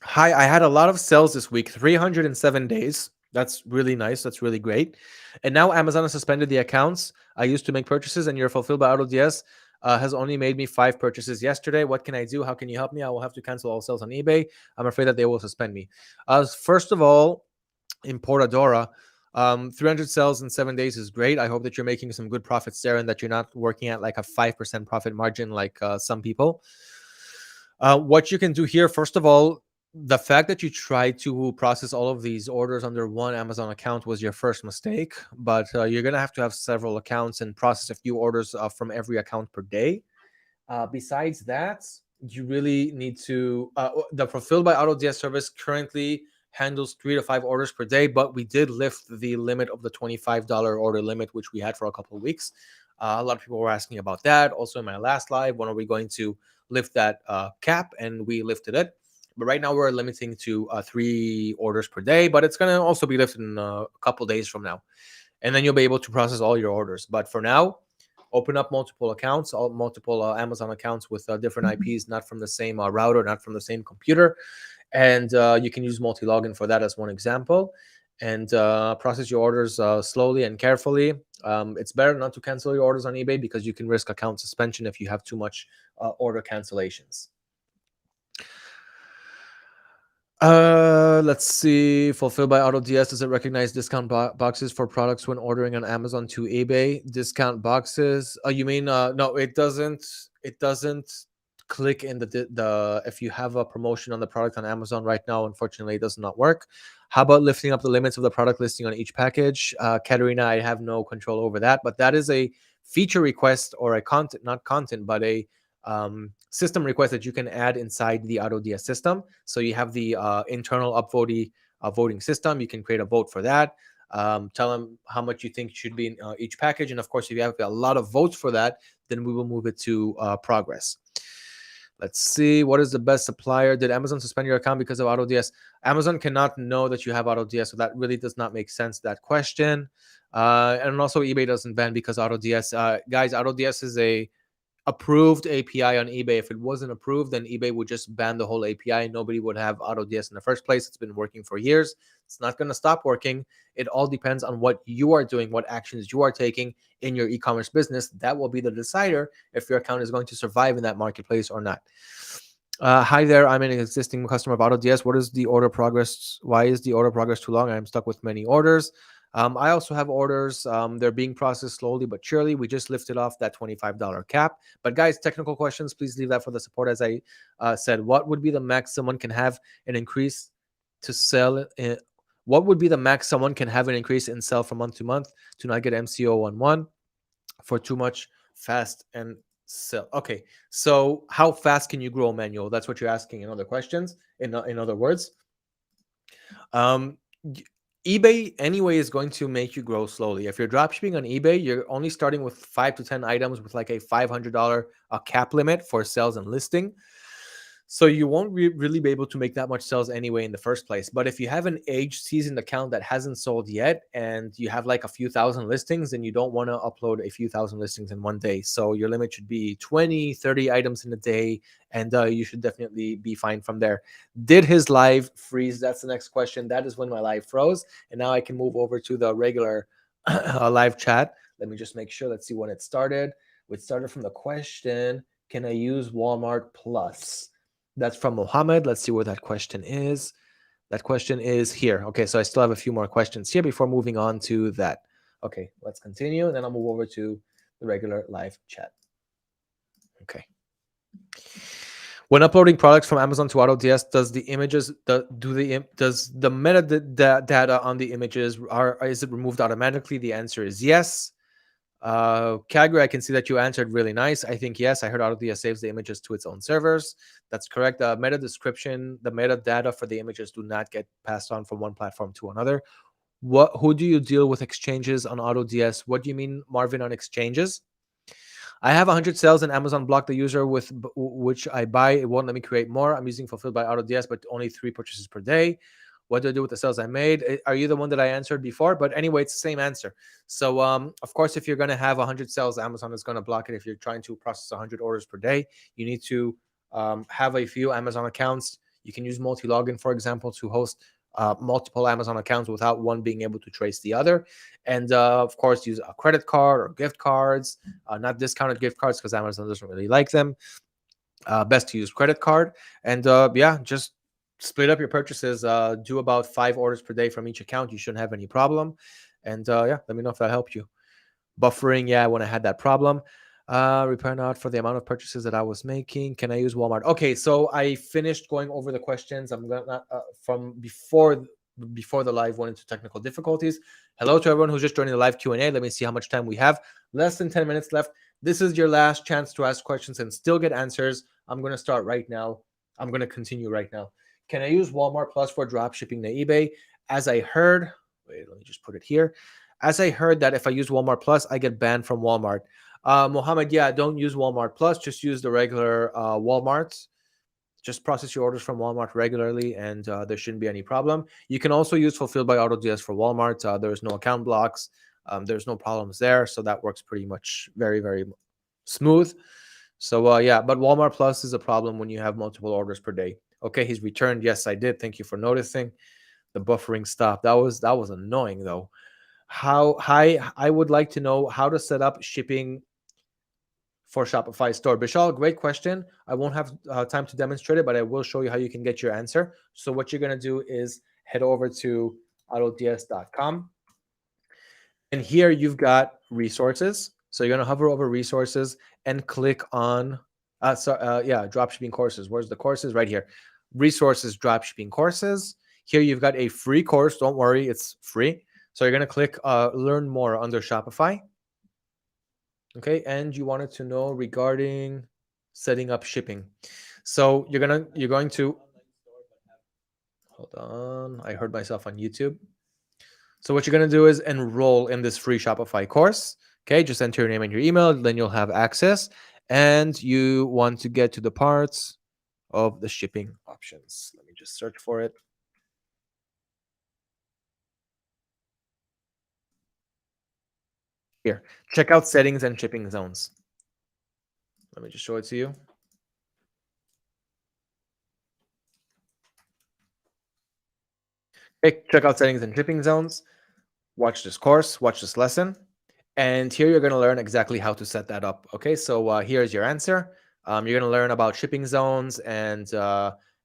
Hi, I had a lot of sales this week, 307 days. That's really nice. That's really great. And now Amazon has suspended the accounts I used to make purchases, and you're fulfilled by AutoDS has only made me 5 purchases yesterday. What can I do? How can you help me? I will have to cancel all sales on eBay. I'm afraid that they will suspend me. First of all, in Portadora, 300 sales in 7 days is great. I hope that you're making some good profits there, and that you're not working at like a 5% profit margin like some people. What you can do here, first of all, the fact that you tried to process all of these orders under one Amazon account was your first mistake, but you're going to have several accounts and process a few orders from every account per day. Besides that, you really need to, the Fulfilled by AutoDS service currently handles 3 to 5 orders per day, but we did lift the limit of the $25 order limit, which we had for a couple of weeks. A lot of people were asking about that. Also in my last live, when are we going to lift that cap? And we lifted it. But right now we're limiting to 3 orders per day, but it's going to also be lifted in a couple days from now. And then you'll be able to process all your orders. But for now, open up multiple accounts, multiple Amazon accounts with different IPs, not from the same router, not from the same computer. And you can use multi-login for that as one example. And process your orders slowly and carefully. It's better not to cancel your orders on eBay because you can risk account suspension if you have too much order cancellations. Let's see. Fulfilled by AutoDS, does it recognize discount boxes for products when ordering on Amazon to eBay? Discount boxes? You mean no? It doesn't. It doesn't click in the if you have a promotion on the product on Amazon right now. Unfortunately, it does not work. How about lifting up the limits of the product listing on each package? Katerina, I have no control over that, but that is a feature request or a content, not content, but a system request that you can add inside the AutoDS system. So you have the internal voting system. You can create a vote for that. Tell them how much you think should be in each package. And of course, if you have a lot of votes for that, then we will move it to progress. Let's see. What is the best supplier? Did Amazon suspend your account because of AutoDS? Amazon cannot know that you have AutoDS, so that really does not make sense, that question. And also eBay doesn't ban because AutoDS. Guys, AutoDS is a approved API on eBay. If it wasn't approved, then eBay would just ban the whole API. Nobody would have AutoDS in the first place. It's been working for years. It's not going to stop working. It all depends on what you are doing, what actions you are taking in your e-commerce business. That will be the decider if your account is going to survive in that marketplace or not. Hi there, I'm an existing customer of AutoDS. What is the order progress? Why is the order progress too long? I'm stuck with many orders. I also have orders. They're being processed slowly but surely. We just lifted off that $25 cap. But guys, technical questions, please leave that for the support. As I said, what would be the max someone can have an increase to sell? What would be the max someone can have an increase in sell from month to month to not get MCO on one for too much fast and sell? Okay, so how fast can you grow, Manuel? That's what you're asking in other questions. In other words, eBay anyway is going to make you grow slowly. If you're dropshipping on eBay, you're only starting with 5 to 10 items with like a $500 cap limit for sales and listing. So you won't really be able to make that much sales anyway in the first place. But if you have an aged seasoned account that hasn't sold yet and you have like a few thousand listings, then you don't want to upload a few thousand listings in one day. So your limit should be 20, 30 items in a day, and you should definitely be fine from there. Did his live freeze? That's the next question. That is when my live froze. And now I can move over to the regular live chat. Let me just make sure. Let's see when it started. It started from the question, can I use Walmart Plus? That's from Mohammed. Let's see where that question is. That question is here. Okay, so I still have a few more questions here before moving on to that. Okay, let's continue, and then I'll move over to the regular live chat. Okay. When uploading products from Amazon to AutoDS, does the metadata on the images is it removed automatically? The answer is yes. Kagri, I can see that you answered really nice. I think yes. I heard AutoDS saves the images to its own servers. That's correct. The meta description, the metadata for the images do not get passed on from one platform to another. Who do you deal with exchanges on AutoDS? What do you mean, Marvin, on exchanges? I have 100 sales and Amazon blocked the user with which I buy. It won't let me create more. I'm using Fulfilled by AutoDS, but only 3 purchases per day. What do I do with the sales I made? Are you the one that I answered before? But anyway, it's the same answer. So, of course, if you're going to have 100 sales, Amazon is going to block it. If you're trying to process 100 orders per day, you need to have a few Amazon accounts. You can use multi-login, for example, to host multiple Amazon accounts without one being able to trace the other. And of course, use a credit card or gift cards, not discounted gift cards because Amazon doesn't really like them. Best to use credit card. And yeah, just split up your purchases. Do about 5 orders per day from each account. You shouldn't have any problem. And yeah, let me know if that helped you. Buffering, yeah, when I had that problem. Repair not for the amount of purchases that I was making. Can I use Walmart? Okay, so I finished going over the questions. I'm gonna from before the live went into technical difficulties. Hello to everyone who's just joining the live Q&A. Let me see how much time we have. Less than 10 minutes left. This is your last chance to ask questions and still get answers. I'm going to start right now. I'm going to continue right now. Can I use Walmart Plus for drop shipping to eBay? As I heard, wait, let me just put it here. As I heard that if I use Walmart Plus, I get banned from Walmart. Mohammed, yeah, don't use Walmart Plus. Just use the regular Walmarts. Just process your orders from Walmart regularly, and there shouldn't be any problem. You can also use Fulfilled by AutoDS for Walmart. There's no account blocks. There's no problems there, so that works pretty much very, very smooth. So yeah, but Walmart Plus is a problem when you have multiple orders per day. Okay, he's returned. Yes, I did. Thank you for noticing. The buffering stopped. That was annoying though. I would like to know how to set up shipping for Shopify store. Bishal, great question. I won't have time to demonstrate it, but I will show you how you can get your answer. So what you're going to do is head over to AutoDS.com. And here you've got resources. So you're going to hover over resources and click on, dropshipping courses. Where's the courses? Right here. Resources, dropshipping courses. Here you've got a free course. Don't worry, it's free. So you're going to click learn more under Shopify. Okay, and you wanted to know regarding setting up shipping. So you're going to hold on. I heard myself on YouTube. So what you're going to do is enroll in this free Shopify course. Okay, just enter your name and your email, then you'll have access. And you want to get to the parts of the shipping options. Let me just search for it. Here, check out settings and shipping zones. Let me just show it to you. Okay, check out settings and shipping zones. Watch this course, watch this lesson. And here you're going to learn exactly how to set that up. Okay, so here's your answer. You're going to learn about shipping zones and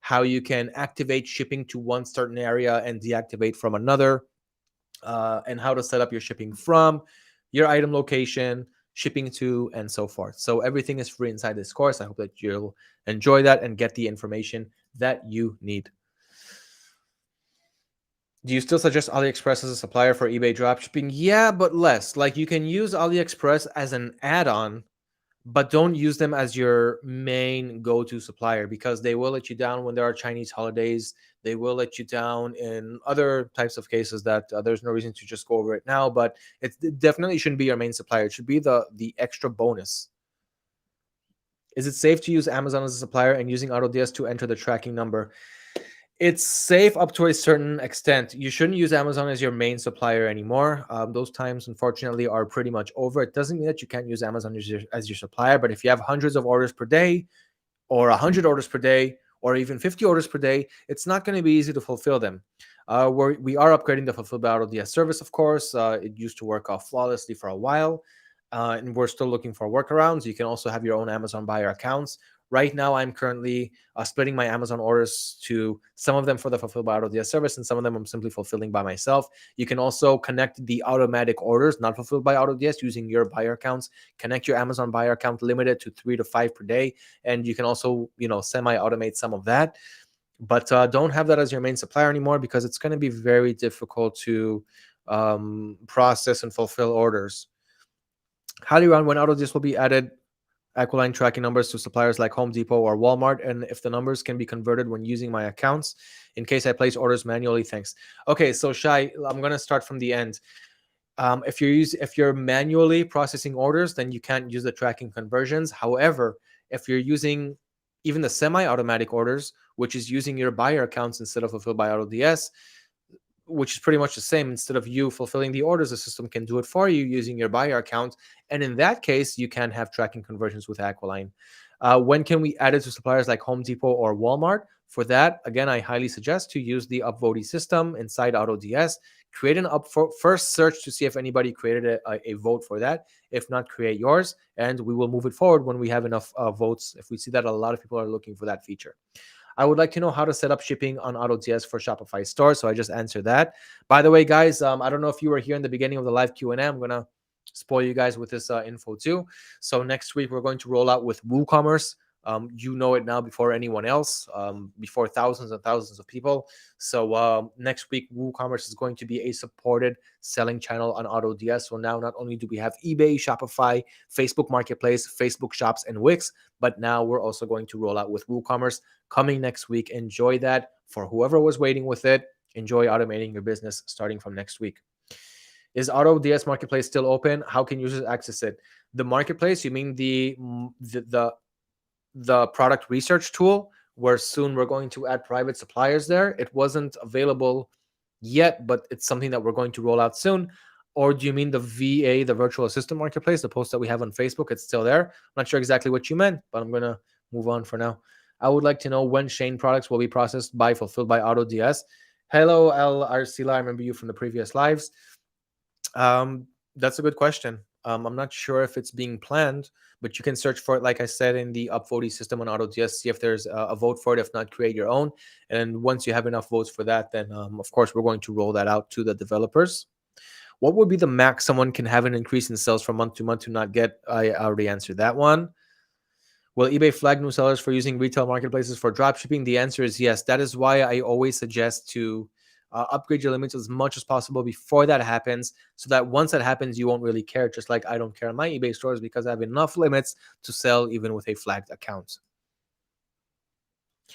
how you can activate shipping to one certain area and deactivate from another, and how to set up your shipping from your item location, shipping to, and so forth. So everything is free inside this course. I hope that you'll enjoy that and get the information that you need. Do you still suggest AliExpress as a supplier for eBay dropshipping? Yeah, but less. Like you can use AliExpress as an add-on, but don't use them as your main go-to supplier because they will let you down when there are Chinese holidays. They will let you down in other types of cases that there's no reason to just go over it now, but it definitely shouldn't be your main supplier. It should be the extra bonus. Is it safe to use Amazon as a supplier and using AutoDS to enter the tracking number? It's safe up to a certain extent. You shouldn't use Amazon as your main supplier anymore. Those times, unfortunately, are pretty much over. It doesn't mean that you can't use Amazon as your supplier, but if you have hundreds of orders per day, or 100 orders per day, or even 50 orders per day, it's not going to be easy to fulfill them. We are upgrading the Fulfilled by AutoDS service, of course. It used to work flawlessly for a while, and we're still looking for workarounds. You can also have your own Amazon buyer accounts. Right now, I'm currently splitting my Amazon orders to some of them for the Fulfilled by AutoDS service, and some of them I'm simply fulfilling by myself. You can also connect the automatic orders, not fulfilled by AutoDS, using your buyer accounts. Connect your Amazon buyer account, limited to 3 to 5 per day, and you can also, semi-automate some of that. But don't have that as your main supplier anymore, because it's going to be very difficult to process and fulfill orders. Highly around when AutoDS will be added Aquiline tracking numbers to suppliers like Home Depot or Walmart, and if the numbers can be converted when using my accounts in case I place orders manually. Thanks. Okay, so Shai, I'm going to start from the end. If you're manually processing orders, then you can't use the tracking conversions. However, if you're using even the semi-automatic orders, which is using your buyer accounts instead of Fulfilled by AutoDS, which is pretty much the same. Instead of you fulfilling the orders, the system can do it for you using your buyer account. And in that case, you can have tracking conversions with Aquiline. When can we add it to suppliers like Home Depot or Walmart? For that, again, I highly suggest to use the upvoting system inside AutoDS. Create an first search to see if anybody created a vote for that. If not, create yours, and we will move it forward when we have enough votes, if we see that a lot of people are looking for that feature. I would like to know how to set up shipping on AutoDS for Shopify store. So I just answered that. By the way, guys, I don't know if you were here in the beginning of the live Q&A. I'm going to spoil you guys with this info too. So next week, we're going to roll out with WooCommerce. You know it now before anyone else, before thousands and thousands of people. So next week, WooCommerce is going to be a supported selling channel on AutoDS. So now not only do we have eBay, Shopify, Facebook Marketplace, Facebook Shops, and Wix, but now we're also going to roll out with WooCommerce coming next week. Enjoy that. For whoever was waiting with it, enjoy automating your business starting from next week. Is AutoDS Marketplace still open? How can users access it? The marketplace, you mean the product research tool, where soon we're going to add private suppliers there? It wasn't available yet, but it's something that we're going to roll out soon. Or do you mean the VA, the virtual assistant marketplace, the post that we have on Facebook? It's still there. I'm not sure exactly what you meant, but I'm going to move on for now. I would like to know when Shien products will be processed by Fulfilled by AutoDS. Hello, El Arcila. I remember you from the previous lives. That's a good question. I'm not sure if it's being planned, but you can search for it, like I said, in the upvoting system on AutoDS, see if there's a vote for it. If not, create your own. And once you have enough votes for that, then of course, we're going to roll that out to the developers. What would be the max someone can have an increase in sales from month to month to not get? I already answered that one. Will eBay flag new sellers for using retail marketplaces for dropshipping? The answer is yes. That is why I always suggest to upgrade your limits as much as possible before that happens, so that once that happens, you won't really care. Just like I don't care on my eBay stores, because I have enough limits to sell even with a flagged account.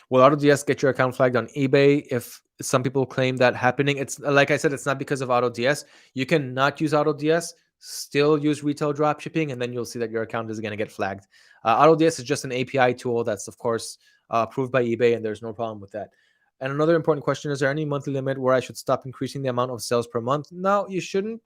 Will AutoDS get your account flagged on eBay if some people claim that happening? It's like I said, it's not because of AutoDS. You can not use AutoDS, still use retail dropshipping, and then you'll see that your account is going to get flagged. AutoDS is just an API tool that's, of course, approved by eBay, and there's no problem with that. And another important question, is there any monthly limit where I should stop increasing the amount of sales per month? No, you shouldn't.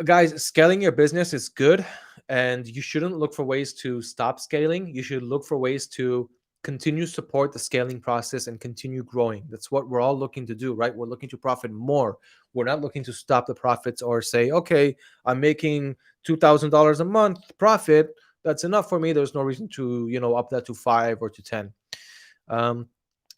Guys, scaling your business is good, and you shouldn't look for ways to stop scaling. You should look for ways to continue support the scaling process and continue growing. That's what we're all looking to do, right? We're looking to profit more. We're not looking to stop the profits or say, okay, I'm making $2,000 a month profit. That's enough for me. There's no reason to, up that to 5 or to 10.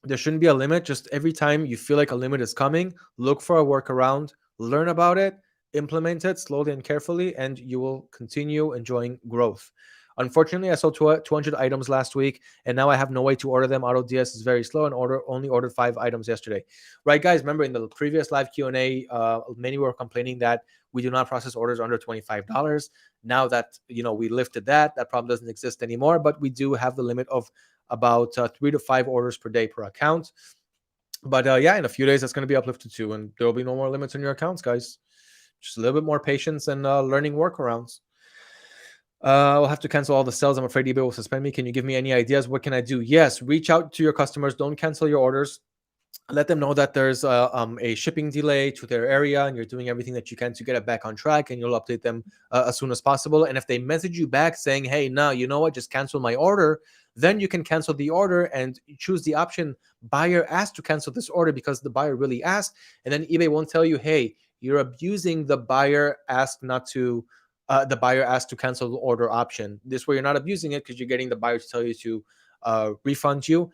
There shouldn't be a limit. Just every time you feel like a limit is coming, look for a workaround, learn about it, implement it slowly and carefully, and you will continue enjoying growth. Unfortunately, I sold 200 items last week, and now I have no way to order them. AutoDS is very slow, and only ordered 5 items yesterday. Right, guys? Remember, in the previous live Q&A, many were complaining that we do not process orders under $25. Now that we lifted that problem doesn't exist anymore, but we do have the limit of about 3 to 5 orders per day per account. But yeah, in a few days, that's going to be uplifted too, and there will be no more limits on your accounts, guys. Just a little bit more patience and learning workarounds. I'll have to cancel all the sales. I'm afraid eBay will suspend me. Can you give me any ideas? What can I do? Yes, reach out to your customers. Don't cancel your orders. Let them know that there's a shipping delay to their area and you're doing everything that you can to get it back on track, and you'll update them as soon as possible. And if they message you back saying, hey, no, you know what, just cancel my order, then you can cancel the order and choose the option buyer asked to cancel this order because the buyer really asked. And then eBay won't tell you, hey, you're abusing the buyer asked not to the buyer asked to cancel the order option. This way you're not abusing it because you're getting the buyer to tell you to refund you.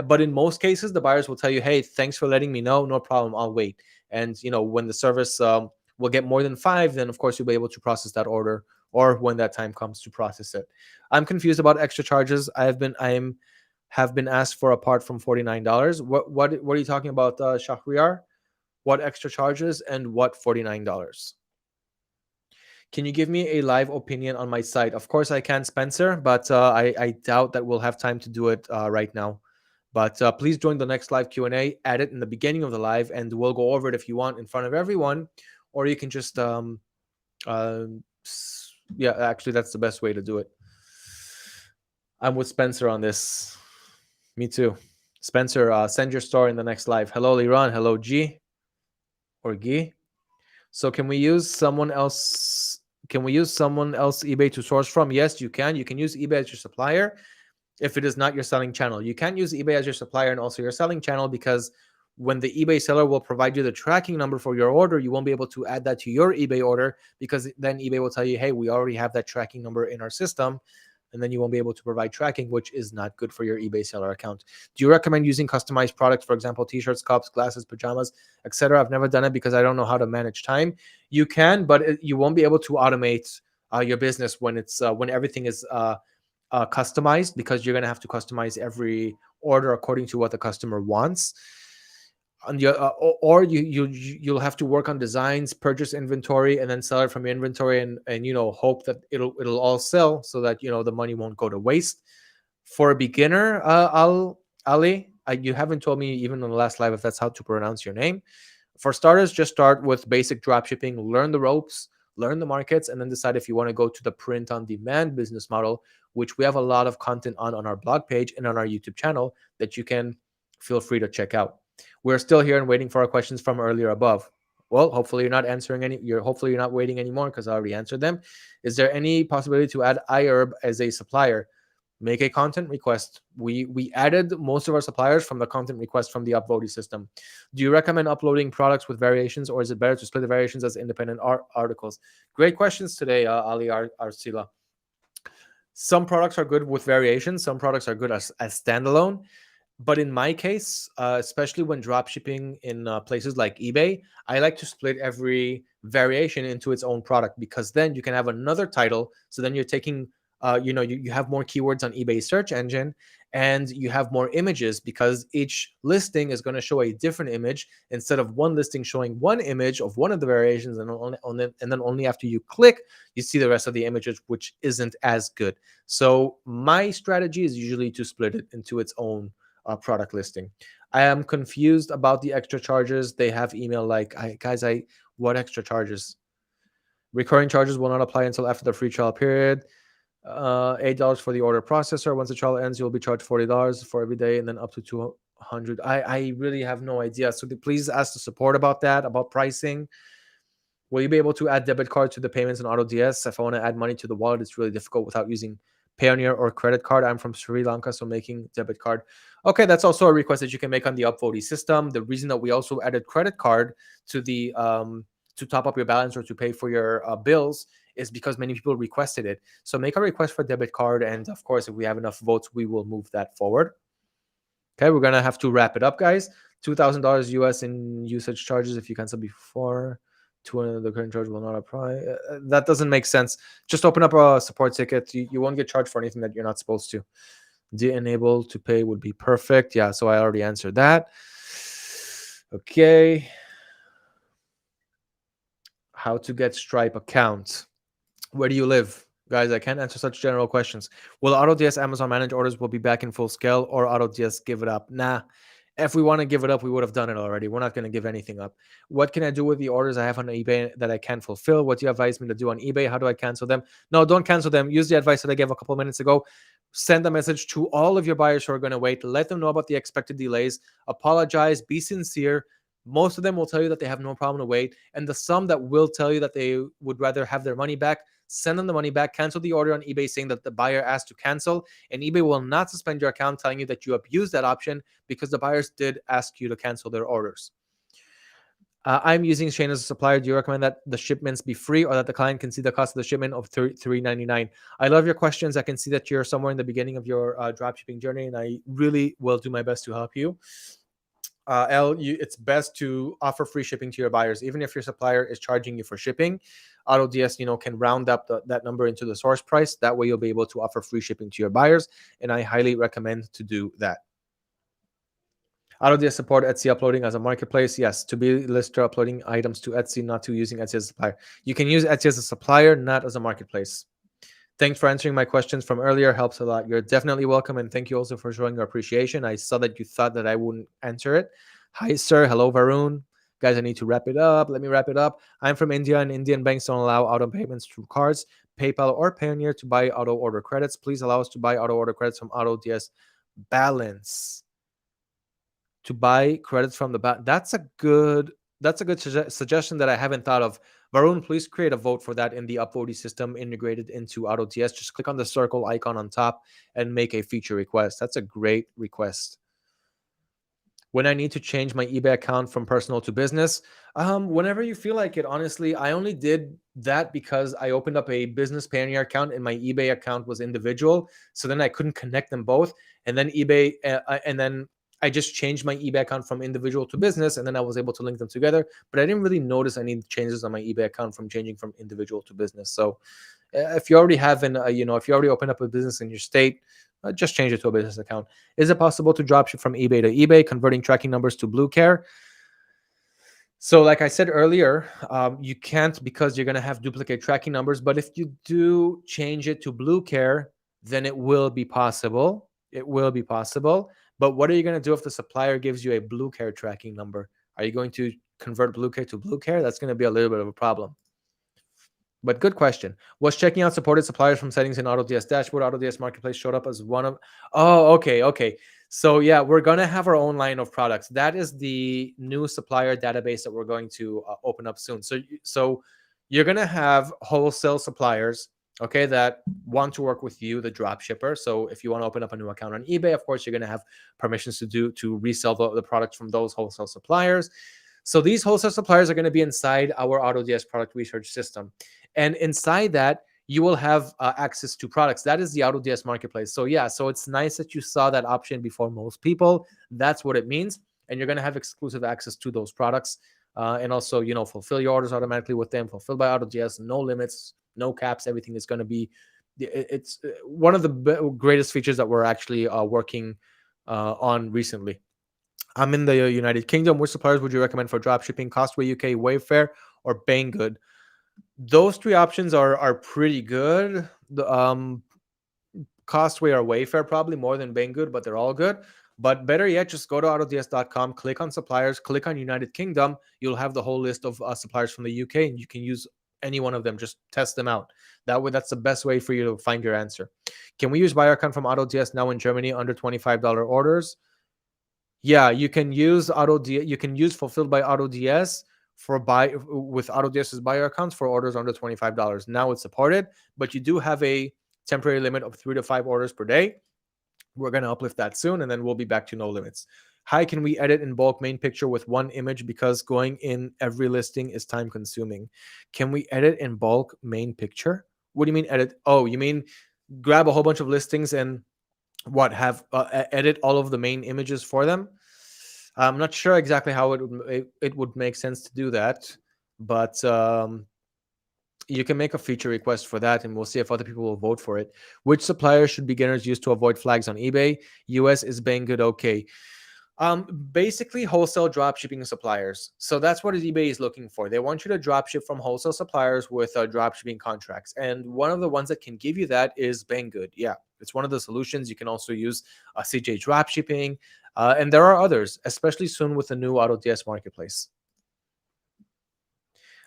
But in most cases, the buyers will tell you, hey, thanks for letting me know, no problem, I'll wait. And when the service will get more than 5, then of course you'll be able to process that order, or when that time comes to process it. I'm confused about extra charges. I have been asked for a part from $49. What are you talking about, Shahriar? What extra charges and what $49? Can you give me a live opinion on my site? Of course I can, Spencer, but I doubt that we'll have time to do it right now. But please join the next live Q&A. Add it in the beginning of the live, and we'll go over it if you want in front of everyone, or you can just yeah, actually that's the best way to do it. I'm with Spencer on this. Me too. Spencer, send your story in the next live. Hello, Liran. Hello, G or G. So can we use someone else? Can we use someone else eBay to source from? Yes, you can. You can use eBay as your supplier if it is not your selling channel. You can't use eBay as your supplier and also your selling channel, because when the eBay seller will provide you the tracking number for your order, you won't be able to add that to your eBay order, because then eBay will tell you, hey, we already have that tracking number in our system. And then you won't be able to provide tracking, which is not good for your eBay seller account. Do you recommend using customized products, for example, t-shirts, cups, glasses, pajamas, etc.? I've never done it because I don't know how to manage time. You can, but you won't be able to automate your business when everything is customized, because you're going to have to customize every order according to what the customer wants. And or you'll have to work on designs, purchase inventory, and then sell it from your inventory, and hope that it'll all sell, so that the money won't go to waste. For a beginner, Ali, you haven't told me even on the last live if that's how to pronounce your name. For starters, just start with basic dropshipping, learn the ropes, learn the markets, and then decide if you want to go to the print on demand business model, which we have a lot of content on our blog page and on our YouTube channel that you can feel free to check out. We're still here and waiting for our questions from earlier above. Well, hopefully you're not answering hopefully you're not waiting anymore, because I already answered them. Is there any possibility to add iHerb as a supplier? Make a content request. We added most of our suppliers from the content request from the upvoting system. Do you recommend uploading products with variations, or is it better to split the variations as independent articles? Great questions today, Ali Arsila. Some products are good with variations. Some products are good as standalone. But in my case, especially when drop shipping in places like eBay, I like to split every variation into its own product, because then you can have another title. So then you're taking, you have more keywords on eBay search engine, and you have more images, because each listing is going to show a different image, instead of one listing showing one image of one of the variations, and then only after you click, you see the rest of the images, which isn't as good. So my strategy is usually to split it into its own product listing. I am confused about the extra charges. They have email like, what extra charges? Recurring charges will not apply until after the free trial period. $8 for the order processor. Once the trial ends, you'll be charged $40 for every day, and then up to 200. I really have no idea. So please ask the support about that, about pricing. Will you be able to add debit card to the payments in AutoDS? If I want to add money to the wallet, it's really difficult without using Payoneer or credit card. I'm from Sri Lanka, so making debit card. Okay, that's also a request that you can make on the upvoting system. The reason that we also added credit card to the to top up your balance or to pay for your bills is because many people requested it. So make a request for debit card, and of course, if we have enough votes, we will move that forward. Okay, we're gonna have to wrap it up, guys. $2,000 US in usage charges if you cancel before. 200, the current charge will not apply. That doesn't make sense. Just open up a support ticket. You won't get charged for anything that you're not supposed to. De-enable to pay would be perfect. Yeah, so I already answered that. Okay. How to get Stripe account. Where do you live? Guys, I can't answer such general questions. Will AutoDS Amazon manage orders will be back in full scale, or AutoDS give it up? Nah. If we want to give it up, we would have done it already. We're not going to give anything up. What can I do with the orders I have on eBay that I can't fulfill? What do you advise me to do on eBay? How do I cancel them? No, don't cancel them. Use the advice that I gave a couple minutes ago. Send a message to all of your buyers who are going to wait. Let them know about the expected delays. Apologize. Be sincere. Most of them will tell you that they have no problem to wait. And the some that will tell you that they would rather have their money back, send them the money back. Cancel the order on eBay saying that the buyer asked to cancel. And eBay will not suspend your account telling you that you abused that option because the buyers did ask you to cancel their orders. I'm using Shien as a supplier. Do you recommend that the shipments be free or that the client can see the cost of the shipment of $3.99? I love your questions. I can see that you're somewhere in the beginning of your dropshipping journey, and I really will do my best to help you. It's best to offer free shipping to your buyers, even if your supplier is charging you for shipping. AutoDS, can round up that number into the source price. That way, you'll be able to offer free shipping to your buyers, and I highly recommend to do that. AutoDS support Etsy uploading as a marketplace. Yes, to be lister uploading items to Etsy, not to using Etsy as a supplier. You can use Etsy as a supplier, not as a marketplace. Thanks for answering my questions from earlier. Helps a lot. You're definitely welcome. And thank you also for showing your appreciation. I saw that you thought that I wouldn't answer it. Hi, sir. Hello, Varun. Guys, I need to wrap it up. Let me wrap it up. I'm from India, and Indian banks don't allow auto payments through cards, PayPal, or Payoneer to buy auto order credits. Please allow us to buy auto order credits from AutoDS Balance. To buy credits from the back. That's a good suggestion that I haven't thought of. Varun, please create a vote for that in the upvoting system integrated into AutoDS. Just click on the circle icon on top and make a feature request. That's a great request. When I need to change my eBay account from personal to business, whenever you feel like it. Honestly, I only did that because I opened up a business Payoneer account and my eBay account was individual. So then I couldn't connect them both. And then I just changed my eBay account from individual to business, and then I was able to link them together. But I didn't really notice any changes on my eBay account from changing from individual to business. So if you already have if you already opened up a business in your state, just change it to a business account. Is it possible to dropship from eBay to eBay, converting tracking numbers to Bluecare? So like I said earlier, you can't because you're going to have duplicate tracking numbers. But if you do change it to Bluecare, then it will be possible. It will be possible. But what are you going to do if the supplier gives you a Bluecare tracking number? Are you going to convert Bluecare to Bluecare? That's going to be a little bit of a problem. But good question. Was checking out supported suppliers from settings in AutoDS dashboard? AutoDS Marketplace showed up as one of... Oh, okay. So yeah, we're going to have our own line of products. That is the new supplier database that we're going to open up soon. So you're going to have wholesale suppliers, okay, that want to work with you, the drop shipper. So if you want to open up a new account on eBay, of course, you're going to have permissions to resell the products from those wholesale suppliers. So these wholesale suppliers are going to be inside our AutoDS product research system. And inside that, you will have access to products. That is the AutoDS Marketplace. So yeah, so it's nice that you saw that option before most people. That's what it means. And you're going to have exclusive access to those products. And also, fulfill your orders automatically with them, fulfilled by AutoDS, no limits, no caps. Everything is going to be, it's one of the greatest features that we're actually working on recently. I'm in the United Kingdom. Which suppliers would you recommend for dropshipping? Costway UK, Wayfair, or Banggood? Those three options are pretty good. The Costway or Wayfair probably more than Banggood, but they're all good. But better yet, just go to autods.com, click on suppliers, click on United Kingdom. You'll have the whole list of suppliers from the UK, and you can use any one of them. Just test them out. That way, that's the best way for you to find your answer. Can we use buyer account from AutoDS now in Germany under $25 orders? Yeah, you can use AutoDS. You can use fulfilled by AutoDS with AutoDS's buyer accounts for orders under $25. Now it's supported, but you do have a temporary limit of 3 to 5 orders per day. We're going to uplift that soon, and then we'll be back to no limits. Hi, can we edit in bulk main picture with one image because going in every listing is time consuming? Can we edit in bulk main picture? What do you mean edit? Oh, you mean grab a whole bunch of listings and have edit all of the main images for them? I'm not sure exactly how it would make sense to do that, but you can make a feature request for that, and we'll see if other people will vote for it. Which supplier should beginners use to avoid flags on eBay? US is Banggood okay? Basically wholesale dropshipping suppliers. So that's what eBay is looking for. They want you to dropship from wholesale suppliers with dropshipping contracts. And one of the ones that can give you that is Banggood. Yeah, it's one of the solutions. You can also use CJ Dropshipping. And there are others, especially soon with the new AutoDS Marketplace.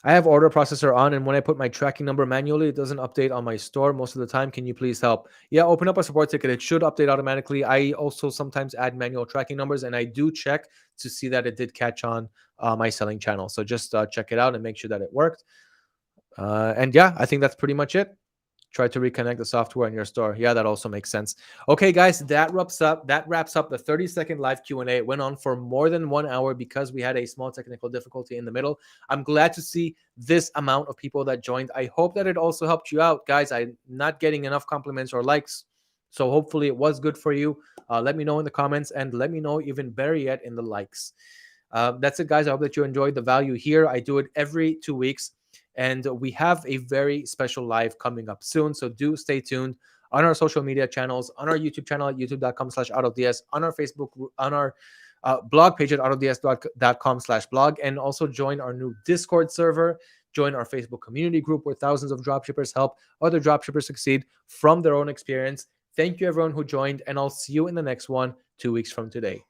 I have order processor on, and when I put my tracking number manually, it doesn't update on my store most of the time. Can you please help? Yeah, open up a support ticket. It should update automatically. I also sometimes add manual tracking numbers, and I do check to see that it did catch on my selling channel. So just check it out and make sure that it worked. And yeah, I think that's pretty much it. Try to reconnect the software in your store. Yeah, that also makes sense. Okay, guys, that wraps up the 30-second live Q&A. It went on for more than 1 hour because we had a small technical difficulty in the middle. I'm glad to see this amount of people that joined. I hope that it also helped you out, guys. I'm not getting enough compliments or likes, so hopefully it was good for you. Let me know in the comments, and let me know even better yet in the likes. That's it, guys. I hope that you enjoyed the value here. I do it every 2 weeks. And we have a very special live coming up soon. So do stay tuned on our social media channels, on our YouTube channel at youtube.com/AutoDS, on our Facebook, on our blog page at autods.com/blog, and also join our new Discord server. Join our Facebook community group where thousands of dropshippers help other dropshippers succeed from their own experience. Thank you, everyone who joined, and I'll see you in the next one 2 weeks from today.